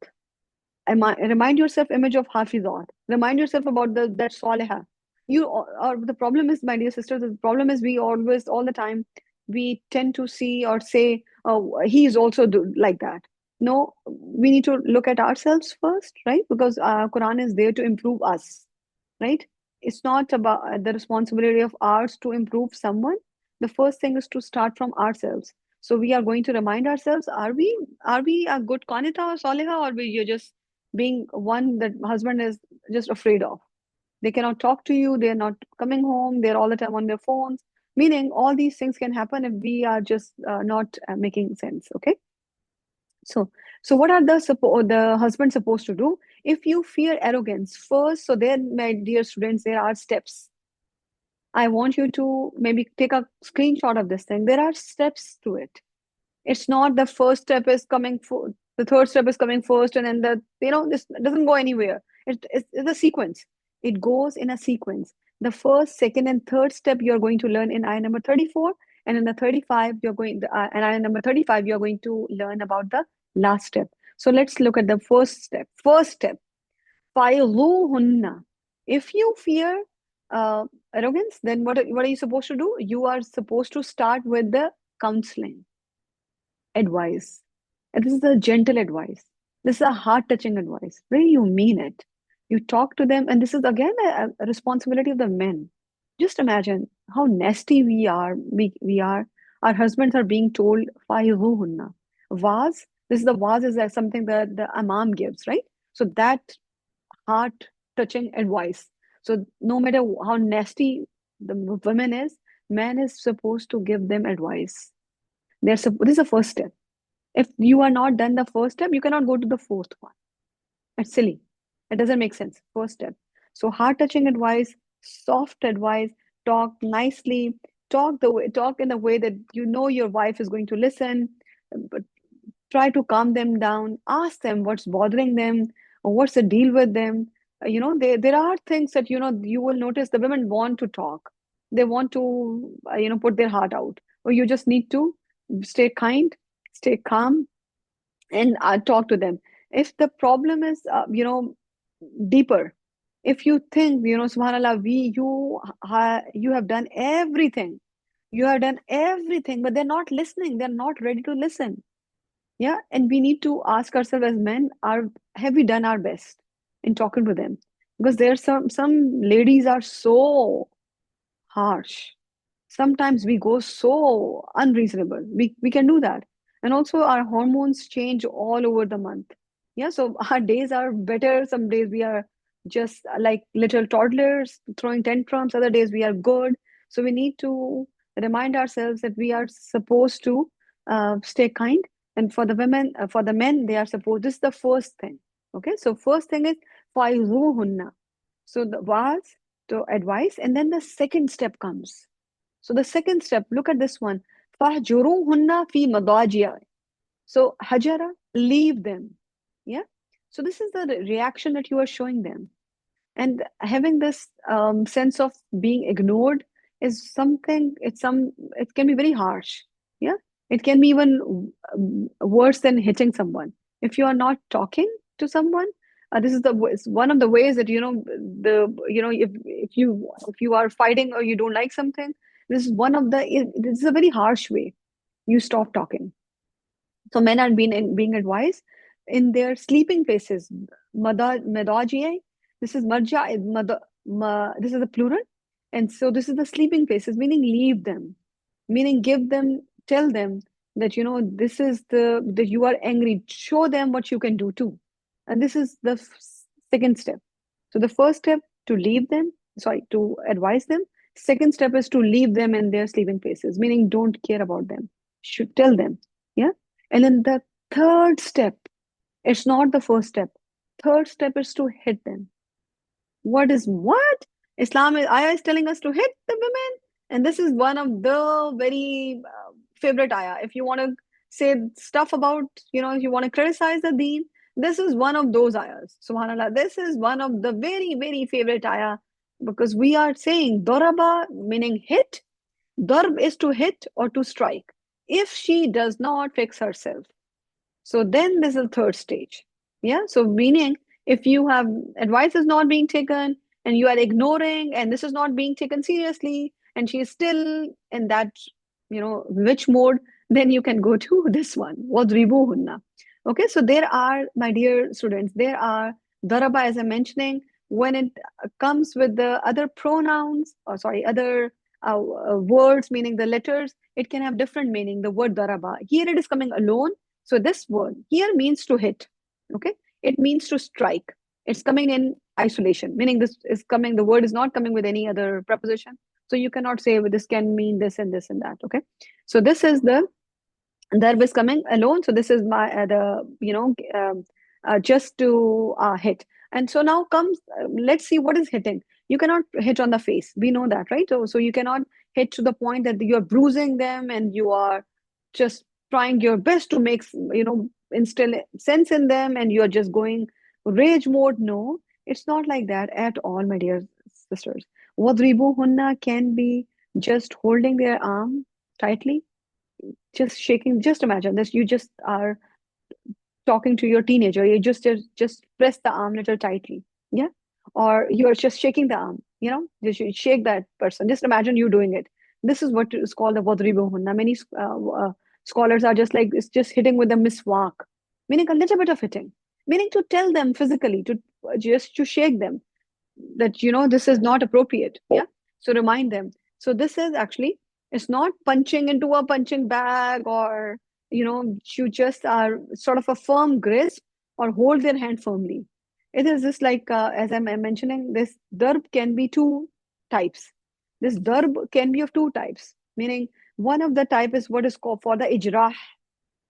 Remind yourself image of hafizat. Remind yourself about that salihah. Or the problem is, my dear sisters, the problem is we always, all the time, we tend to see or say, oh, he is also like that. No, we need to look at ourselves first, right? Because Quran is there to improve us, right? It's not about the responsibility of ours to improve someone. The first thing is to start from ourselves. So we are going to remind ourselves: Are we a good qanita or saliha, or you're just being one that husband is just afraid of? They cannot talk to you. They're not coming home. They're all the time on their phones. Meaning, all these things can happen if we are just not making sense. Okay. So, what are the husband supposed to do? If you fear arrogance, first, so there, my dear students, there are steps. I want you to maybe take a screenshot of this thing. There are steps to it. It's not the first step is coming for the third step is coming first, and then this doesn't go anywhere. It's a sequence. It goes in a sequence. The first, second, and third step you're going to learn in ayah number 34, and in the 35 you're going and ayah number 35 you're going to learn about the last step. So let's look at the first step. First step, فَيْظُوهُنَّ. If you fear arrogance, then what are you supposed to do? You are supposed to start with the counseling, advice. And this is a gentle advice. This is a heart-touching advice. Really, you mean it. You talk to them, and this is again a responsibility of the men. Just imagine how nasty we are. We are. Our husbands are being told, "Faizuhunna." Vaz. This is the vaz is something that the imam gives, right? So that heart-touching advice. So no matter how nasty the woman is, man is supposed to give them advice. This is the first step. If you are not done the first step, you cannot go to the fourth one. It's silly. It doesn't make sense. First step. So heart touching advice, soft advice, talk nicely, talk in a way that you know your wife is going to listen, but try to calm them down, ask them what's bothering them or what's the deal with them. There are things that you will notice the women want to talk. They want to put their heart out. Or you just need to stay kind, stay calm, and talk to them. If the problem is, deeper, if you think, subhanallah, you have done everything, but they're not listening, they're not ready to listen. Yeah, and we need to ask ourselves as men, have we done our best in talking to them? Because there's some ladies are so harsh. Sometimes we go so unreasonable. We can do that. And also our hormones change all over the month. Yeah, so our days are better. Some days we are just like little toddlers throwing tantrums. Other days we are good. So we need to remind ourselves that we are supposed to stay kind. And for the women, for the men, they are supposed. This is the first thing. Okay, so first thing is faizuhunna. So the was to advice, and then the second step comes. So the second step, look at this one. فَهْجُرُوهُنَّ فِي مَضَاجِعِ. So hajara, leave them. Yeah. So this is the reaction that you are showing them. And having this sense of being ignored is something, it can be very harsh. Yeah. It can be even worse than hitting someone. If you are not talking to someone, this is it's one of the ways that, if you are fighting or you don't like something, this is a very harsh way. You stop talking. So men are being advised in their sleeping places. Madaji, this is marja, this is the plural. And so this is the sleeping places, meaning leave them, meaning tell them that, this is that you are angry. Show them what you can do too. And this is the second step. So the first step to leave them, sorry, to advise them. Second step is to leave them in their sleeping places, meaning don't care about them. Should tell them. Yeah. And then the third step, it's not the first step. Third step is to hit them. What? Ayah is telling us to hit the women. And this is one of the very favorite ayah. If you want to say stuff about, if you want to criticize the deen, this is one of those ayahs. Subhanallah. This is one of the very, very favorite ayah because we are saying daraba, meaning hit. Darb is to hit or to strike. If she does not fix herself, so then there's a third stage. Yeah. So meaning if you have advice is not being taken and you are ignoring and this is not being taken seriously and she is still in that, witch mode, then you can go to this one. Wadribuhunna. Okay. So there are, my dear students, there are daraba as I'm mentioning, when it comes with the other pronouns, or sorry, other words, meaning the letters, it can have different meaning. The word daraba. Here it is coming alone, so this word here means to hit. Okay. It means to strike. It's coming in isolation, meaning this is coming, the word is not coming with any other preposition. So you cannot say well, this can mean this and this and that. Okay. So this is the Darb is coming alone. So this is my just to hit. And so now comes let's see what is hitting. You cannot hit on the face. We know that, right? So you cannot hit to the point that you're bruising them and you are just trying your best to make instill sense in them and you're just going rage mode. No, it's not like that at all, my dear sisters. Wadribuhunna can be just holding their arm tightly, just shaking. Just imagine this, you just are talking to your teenager, you just press the arm little tightly. Yeah. Or you're just shaking the arm, just you shake that person. Just imagine you doing it. This is what is called the wadribuhunna. Many Scholars are just like, it's just hitting with a miswak, meaning a little bit of hitting, meaning to tell them physically, to just to shake them that, this is not appropriate. Yeah. So remind them. So this is actually, it's not punching into a punching bag, or, you just are sort of a firm grasp or hold their hand firmly. It is just like, as I'm mentioning, this darb can be two types. This darb can be of two types, meaning one of the type is what is called for the ijrah.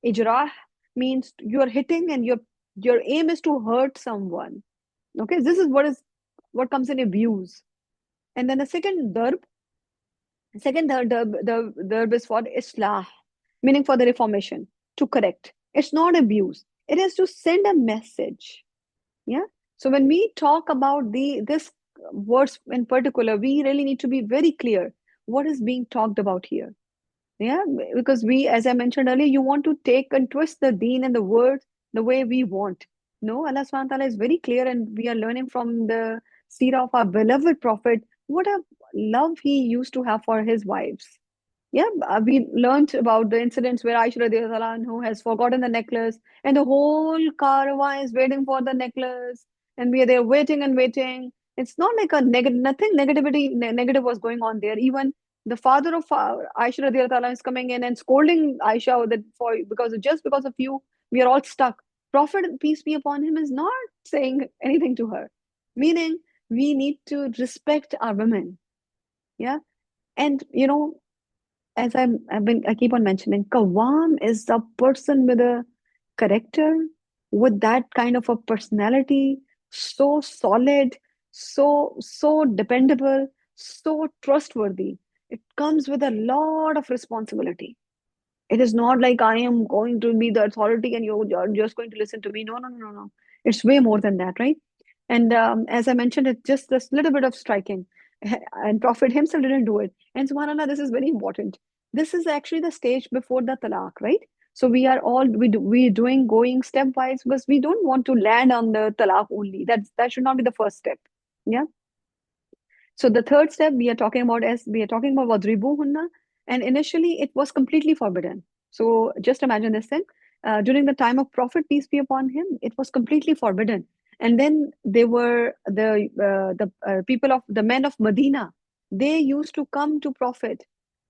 Ijrah means you're hitting and your aim is to hurt someone. Okay, this is what comes in abuse. And then the second darb is for islah, meaning for the reformation, to correct. It's not abuse. It is to send a message. Yeah. So when we talk about the this words in particular, we really need to be very clear what is being talked about here. Yeah, because we, as I mentioned earlier, you want to take and twist the deen and the words the way we want. No, Allah subhanahu wa ta'ala is very clear, and we are learning from the seerah of our beloved Prophet what a love he used to have for his wives. Yeah, we learned about the incidents where Aisha radiallahu anhu has forgotten the necklace, and the whole caravan is waiting for the necklace, and we are there waiting and waiting. It's not like a negative, nothing negative was going on there. Even the father of Aisha radiallahu anha is coming in and scolding Aisha that for just because of you, we are all stuck. Prophet, peace be upon him, is not saying anything to her, meaning we need to respect our women. Yeah, and I keep on mentioning, Kawam is a person with a character, with that kind of a personality, so solid, so dependable, so trustworthy. It comes with a lot of responsibility. It is not like I am going to be the authority and you're just going to listen to me. No, no, no, no, no. It's way more than that, right? And as I mentioned, it's just this little bit of striking. And Prophet himself didn't do it. And subhanAllah, this is very important. This is actually the stage before the talaq, right? So we are all we doing going stepwise because we don't want to land on the talaq only. That should not be the first step. Yeah. So the third step we are talking about is we are talking about wadribuhunna, and initially it was completely forbidden. So just imagine this thing. During the time of Prophet, peace be upon him, it was completely forbidden. And then they were the people of the men of Medina. They used to come to Prophet,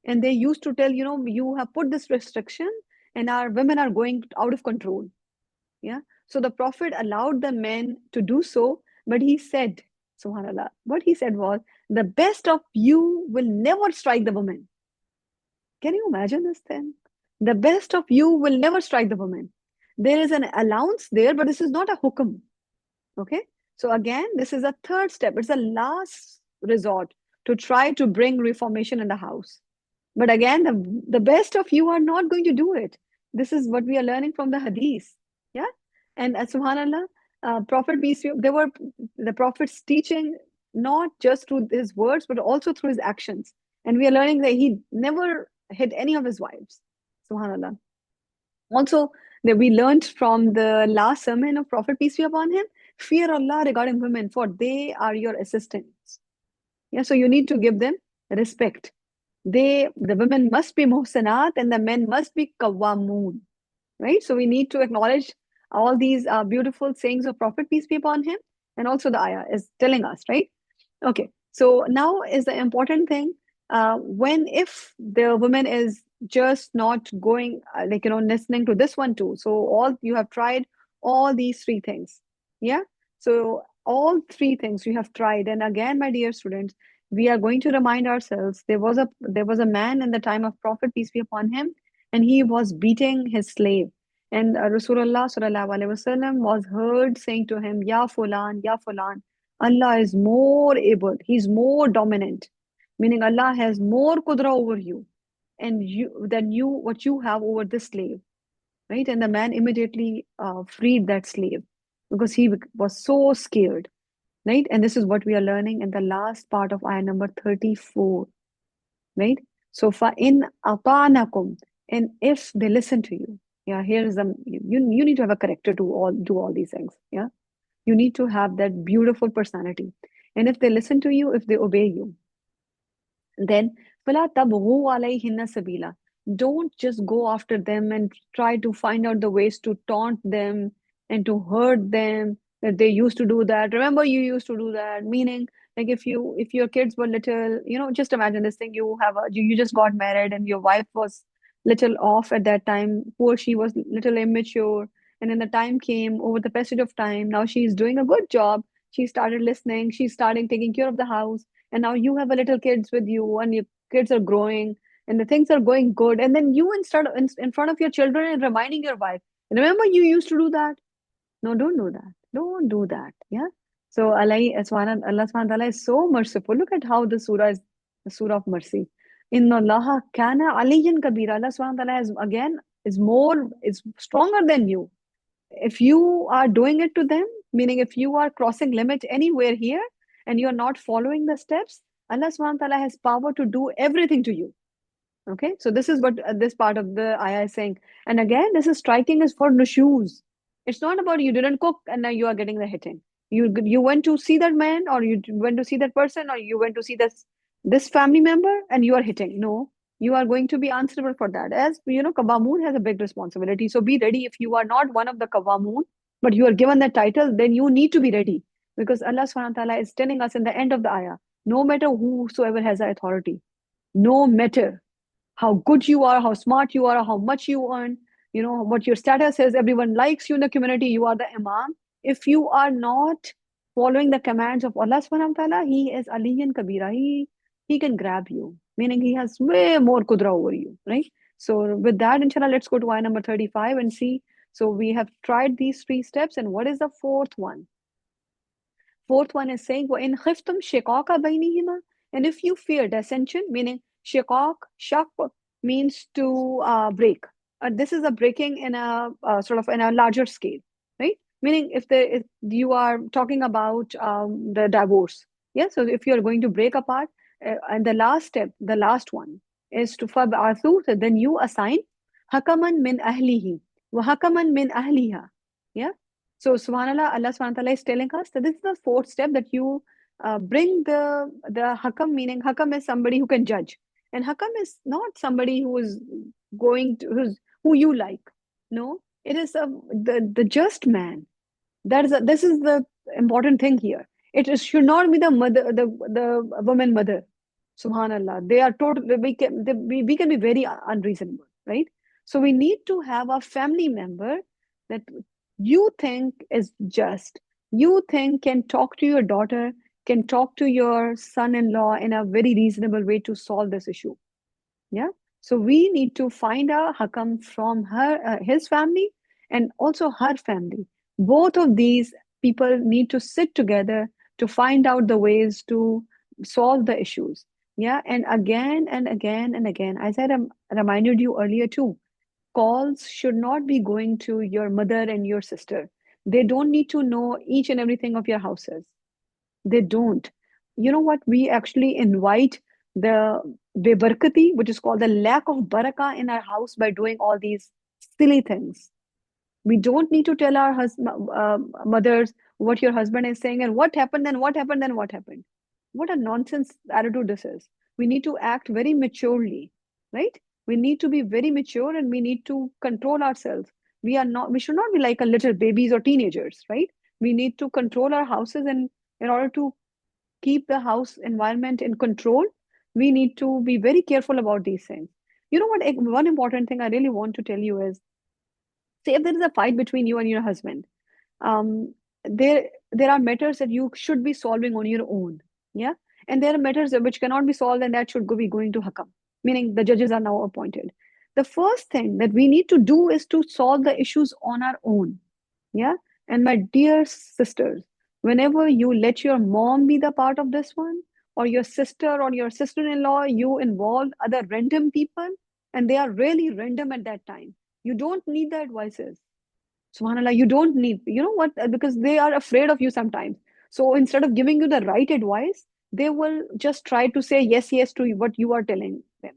and they used to tell, you have put this restriction, and our women are going out of control. Yeah. So the Prophet allowed the men to do so, but he said, Subhanallah, what he said was, the best of you will never strike the woman. Can you imagine this thing? The best of you will never strike the woman. There is an allowance there, but this is not a hukum. Okay. So again, this is a third step. It's a last resort to try to bring reformation in the house. But again, the best of you are not going to do it. This is what we are learning from the hadith. Yeah. And subhanallah, Prophet peace be, they were the Prophet's teaching not just through his words, but also through his actions. And we are learning that he never hit any of his wives. Subhanallah. Also, that we learned from the last sermon of Prophet peace be upon him, fear Allah regarding women, for they are your assistants. Yeah, so you need to give them respect. The women must be muhsanat and the men must be kawamoon, right? So we need to acknowledge all these beautiful sayings of Prophet, peace be upon him, and also the ayah is telling us, right? Okay, so now is the important thing. When if the woman is just not going, listening to this one too. So all you have tried all these three things, yeah. So all three things you have tried, and again, my dear students, we are going to remind ourselves there was a man in the time of Prophet, peace be upon him, and he was beating his slave. And Rasulullah sallallahu alaihi wasallam was heard saying to him, Ya Fulan, Ya Fulan, Allah is more able, He's more dominant, meaning Allah has more qudra over you and what you have over this slave, right? And the man immediately freed that slave because he was so scared, right? And this is what we are learning in the last part of ayah number 34, right? So fa in atanakum, and if they listen to you, yeah, here's the you need to have a character to all do all these things, yeah. You need to have that beautiful personality. And if they listen to you, if they obey you, then فَلَا تَبْغُوا عَلَيْهِنَّ سَبِيلًا. Don't just go after them and try to find out the ways to taunt them and to hurt them that they used to do that. Remember, you used to do that. Meaning, like if your kids were little, just imagine this thing. You just got married and your wife was little off at that time. Poor, she was little immature. And then the time came over the passage of time. Now she's doing a good job. She started listening. She's starting taking care of the house. And now you have a little kids with you, and your kids are growing and the things are going good, and then you instead in front of your children and reminding your wife, remember you used to do that. No, don't do that. Don't do that. Yeah. So Allah subhanahu wa ta'ala is so merciful. Look at how the surah is the surah of mercy. Inna allaha kana aliyan kabira. Allah subhanahu wa ta'ala is again is stronger than you. If you are doing it to them, meaning if you are crossing limit anywhere here and you are not following the steps, Allah subhanahu wa ta'ala has power to do everything to you. Okay, so this is what this part of the ayah is saying. And again, this is striking is for nushuz. It's not about you didn't cook and now you are getting the hitting. You went to see that man, or you went to see that person, or you went to see this family member and you are hitting. No, you are going to be answerable for that. As you know, Kawamoon has a big responsibility. So be ready. If you are not one of the Kawamoon, but you are given that title, then you need to be ready. Because Allah subhanahu wa ta'ala is telling us in the end of the ayah, no matter whosoever has the authority, no matter how good you are, how smart you are, how much you earn, what your status is, everyone likes you in the community, you are the imam. If you are not following the commands of Allah subhanahu wa ta'ala, He is Aliyan Kabira. He can grab you, meaning He has way more kudra over you, right? So, with that, inshallah, let's go to ayah number 35 and see. So, we have tried these three steps, and what is the fourth one? Fourth one is saying, وَإِنْ خِفْتُمْ شِقَاقَ بَيْنِهِمَا. And if you fear dissension, meaning shiqaq, shaq means to break. This is a breaking in a sort of in a larger scale, right? Meaning if you are talking about the divorce, yeah. So if you are going to break apart, and the last step, the last one is to فَبْعَثُوا, so then you assign hakaman min ahlihi wa hakaman min ahliha, yeah. So subhanallah, Allah subhanahu wa ta'ala is telling us that this is the fourth step, that you bring the hakam, meaning hakam is somebody who can judge. And hakam is not somebody who is who you like. No, it is the just man. This is the important thing here. Should not be the mother, the woman mother. Subhanallah. They are totally we can be very unreasonable, right? So we need to have a family member that you think is just, you think can talk to your daughter, can talk to your son-in-law in a very reasonable way to solve this issue. Yeah. So we need to find a hakam from his family and also her family. Both of these people need to sit together to find out the ways to solve the issues. Yeah. And again and again and again, as I reminded you earlier too, calls should not be going to your mother and your sister. They don't need to know each and everything of your houses. They don't. You know what? We actually invite the bebarkati, which is called the lack of barakah in our house, by doing all these silly things. We don't need to tell our mothers what your husband is saying and what happened, then what happened, then what happened. What a nonsense attitude this is. We need to act very maturely, right? We need to be very mature and we need to control ourselves. We should not be like a little babies or teenagers, right? We need to control our houses, and in order to keep the house environment in control, we need to be very careful about these things. You know what? One important thing I really want to tell you is, say if there is a fight between you and your husband, um, there are matters that you should be solving on your own, yeah, and there are matters which cannot be solved, and that should be going to hakam, meaning the judges are now appointed. The first thing that we need to do is to solve the issues on our own, yeah. And my dear sisters, whenever you let your mom be the part of this one, or your sister or your sister-in-law, you involve other random people, and they are really random at that time. You don't need the advices. Subhanallah, you don't need, you know what? Because they are afraid of you sometimes. So instead of giving you the right advice, they will just try to say yes, yes to what you are telling them.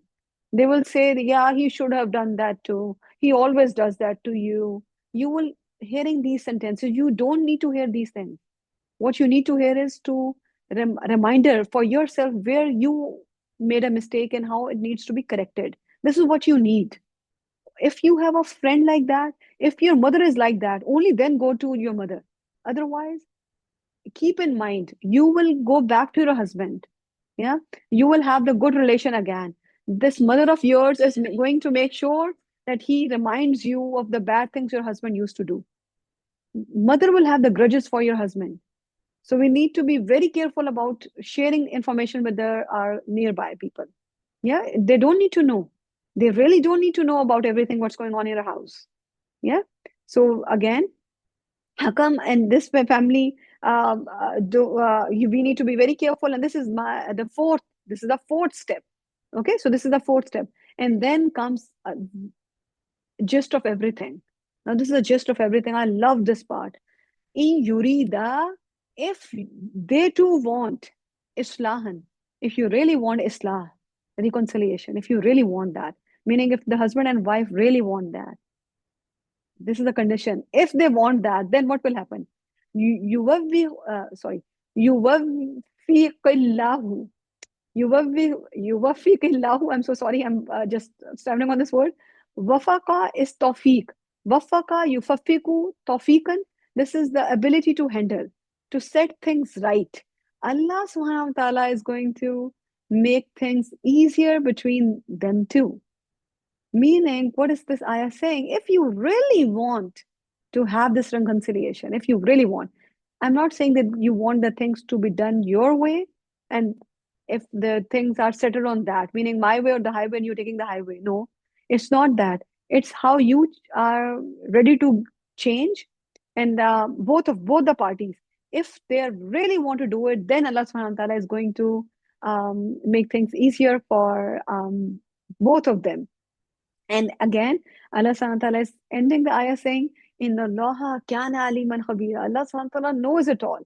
They will say, yeah, he should have done that too. He always does that to you. You will hearing these sentences. You don't need to hear these things. What you need to hear is to reminder for yourself where you made a mistake and how it needs to be corrected. This is what you need. If you have a friend like that, if your mother is like that, only then go to your mother. Otherwise, keep in mind, you will go back to your husband. Yeah, you will have the good relation again. This mother of yours is going to make sure that he reminds you of the bad things your husband used to do. Mother will have the grudges for your husband. So we need to be very careful about sharing information with our nearby people. Yeah, they don't need to know. They really don't need to know about everything what's going on in your house. Yeah. So again, how come in this family, we need to be very careful. And this is the fourth. This is the fourth step. Okay, so this is the fourth step, and then comes a gist of everything. Now this is a gist of everything. I love this part. In yurida, if they too want islahan, if you really want islah, reconciliation, if you really want that, meaning if the husband and wife really want that, this is the condition. If they want that, then what will happen? Sorry, yuwaffiqillahu. Yuwaffiqillahu. I'm so sorry. I'm just stumbling on this word. Wafaqa is tawfiq. Wafaqa yufaffiqu tawfiqan. This is the ability to handle, to set things right. Allah subhanahu wa ta'ala is going to make things easier between them two. Meaning, what is this ayah saying? If you really want to have this reconciliation, if you really want, I'm not saying that you want the things to be done your way, and if the things are settled on that, meaning my way or the highway, and you're taking the highway. No, it's not that. It's how you are ready to change, and both the parties. If they really want to do it, then Allah Subhanahu wa Taala is going to make things easier for both of them. And again, Allah subhanahu wa ta'ala is ending the ayah saying, Inna Allah kana aliman khabira. Allah subhanahu wa ta'ala knows it all.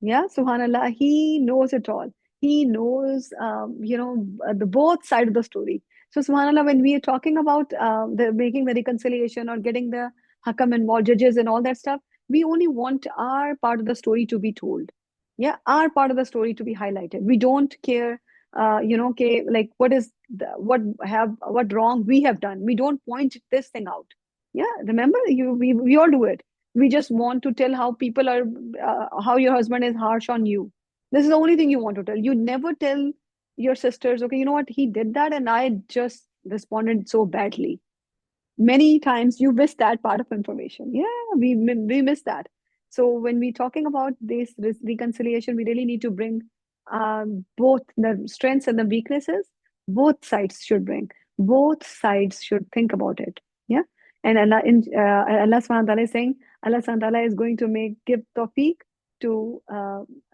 Yeah, subhanallah, he knows it all. He knows, the both side of the story. So, subhanallah, when we are talking about the making the reconciliation or getting the hakam involved, judges and all that stuff, we only want our part of the story to be told. Yeah, our part of the story to be highlighted. We don't care, okay, like what wrong we have done. We don't point this thing out. Yeah, remember, we all do it. We just want to tell how people are, how your husband is harsh on you. This is the only thing you want to tell. You never tell your sisters, okay, you know what, he did that and I just responded so badly. Many times you miss that part of information. Yeah, we miss that. So when we're talking about this reconciliation, we really need to bring both the strengths and the weaknesses. Both sides should bring. Both sides should think about it. Yeah, and Allah Subhanahu wa Taala is saying, Allah Subhanahu wa Taala is going to give tawfiq to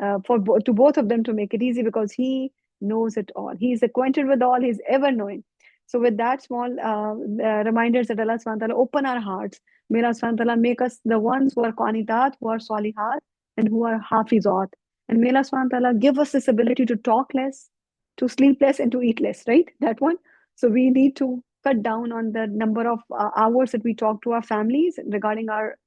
to both of them to make it easy, because He knows it all. He is acquainted with all. He's ever knowing. So with that small reminders that Allah subhanahu wa ta'ala open our hearts, may Allah subhanahu wa ta'ala make us the ones who are qanitat, who are salihat, and who are hafizat. And may Allah subhanahu wa ta'ala give us this ability to talk less, to sleep less, and to eat less, right? That one. So we need to cut down on the number of hours that we talk to our families regarding our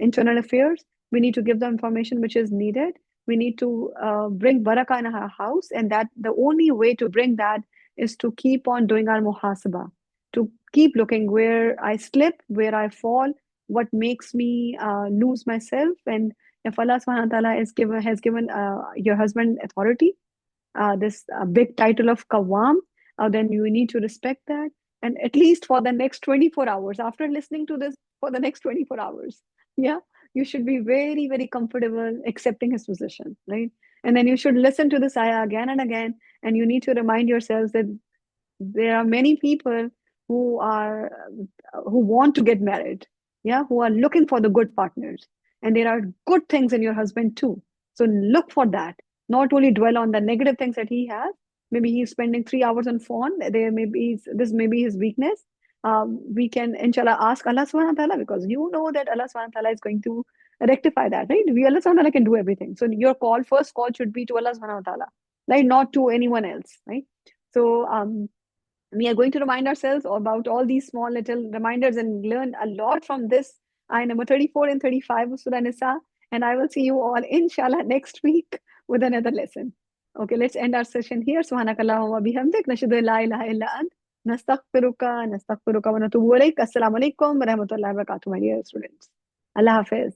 internal affairs. We need to give the information which is needed. We need to bring barakah in our house, and that the only way to bring that is to keep on doing our muhasaba, to keep looking where I slip, where I fall, what makes me lose myself. And if Allah subhanahu wa ta'ala has given your husband authority, this big title of Kawam, then you need to respect that. And at least for the next 24 hours, after listening to this for the next 24 hours, yeah, you should be very, very comfortable accepting his position, right? And then you should listen to this ayah again and again. And you need to remind yourselves that there are many people who are who want to get married, yeah, who are looking for the good partners, and there are good things in your husband too. So look for that. Not only dwell on the negative things that he has. Maybe he's spending 3 hours on phone. There maybe this may be his weakness. We can inshallah ask Allah subhanahu wa ta'ala, because you know that Allah subhanahu wa ta'ala is going to rectify that, right? We Allah subhanahu wa ta'ala can do everything. So your first call should be to Allah subhanahu wa ta'ala, right? Not to anyone else, right? So we are going to remind ourselves about all these small little reminders and learn a lot from this ayah number 34 and 35 of Surah Nisa. And I will see you all, inshallah, next week with another lesson. Okay, let's end our session here. Subhanakallahumma bihamdik. Nashhadu an la ilaha illa ant. नस्तगफिरुका नस्तगफिरुका व नतूबु इलैक। अस्सलाम वालेकुम व रहमतुल्लाहि व बरकातुहू my dear students. Allah Hafiz.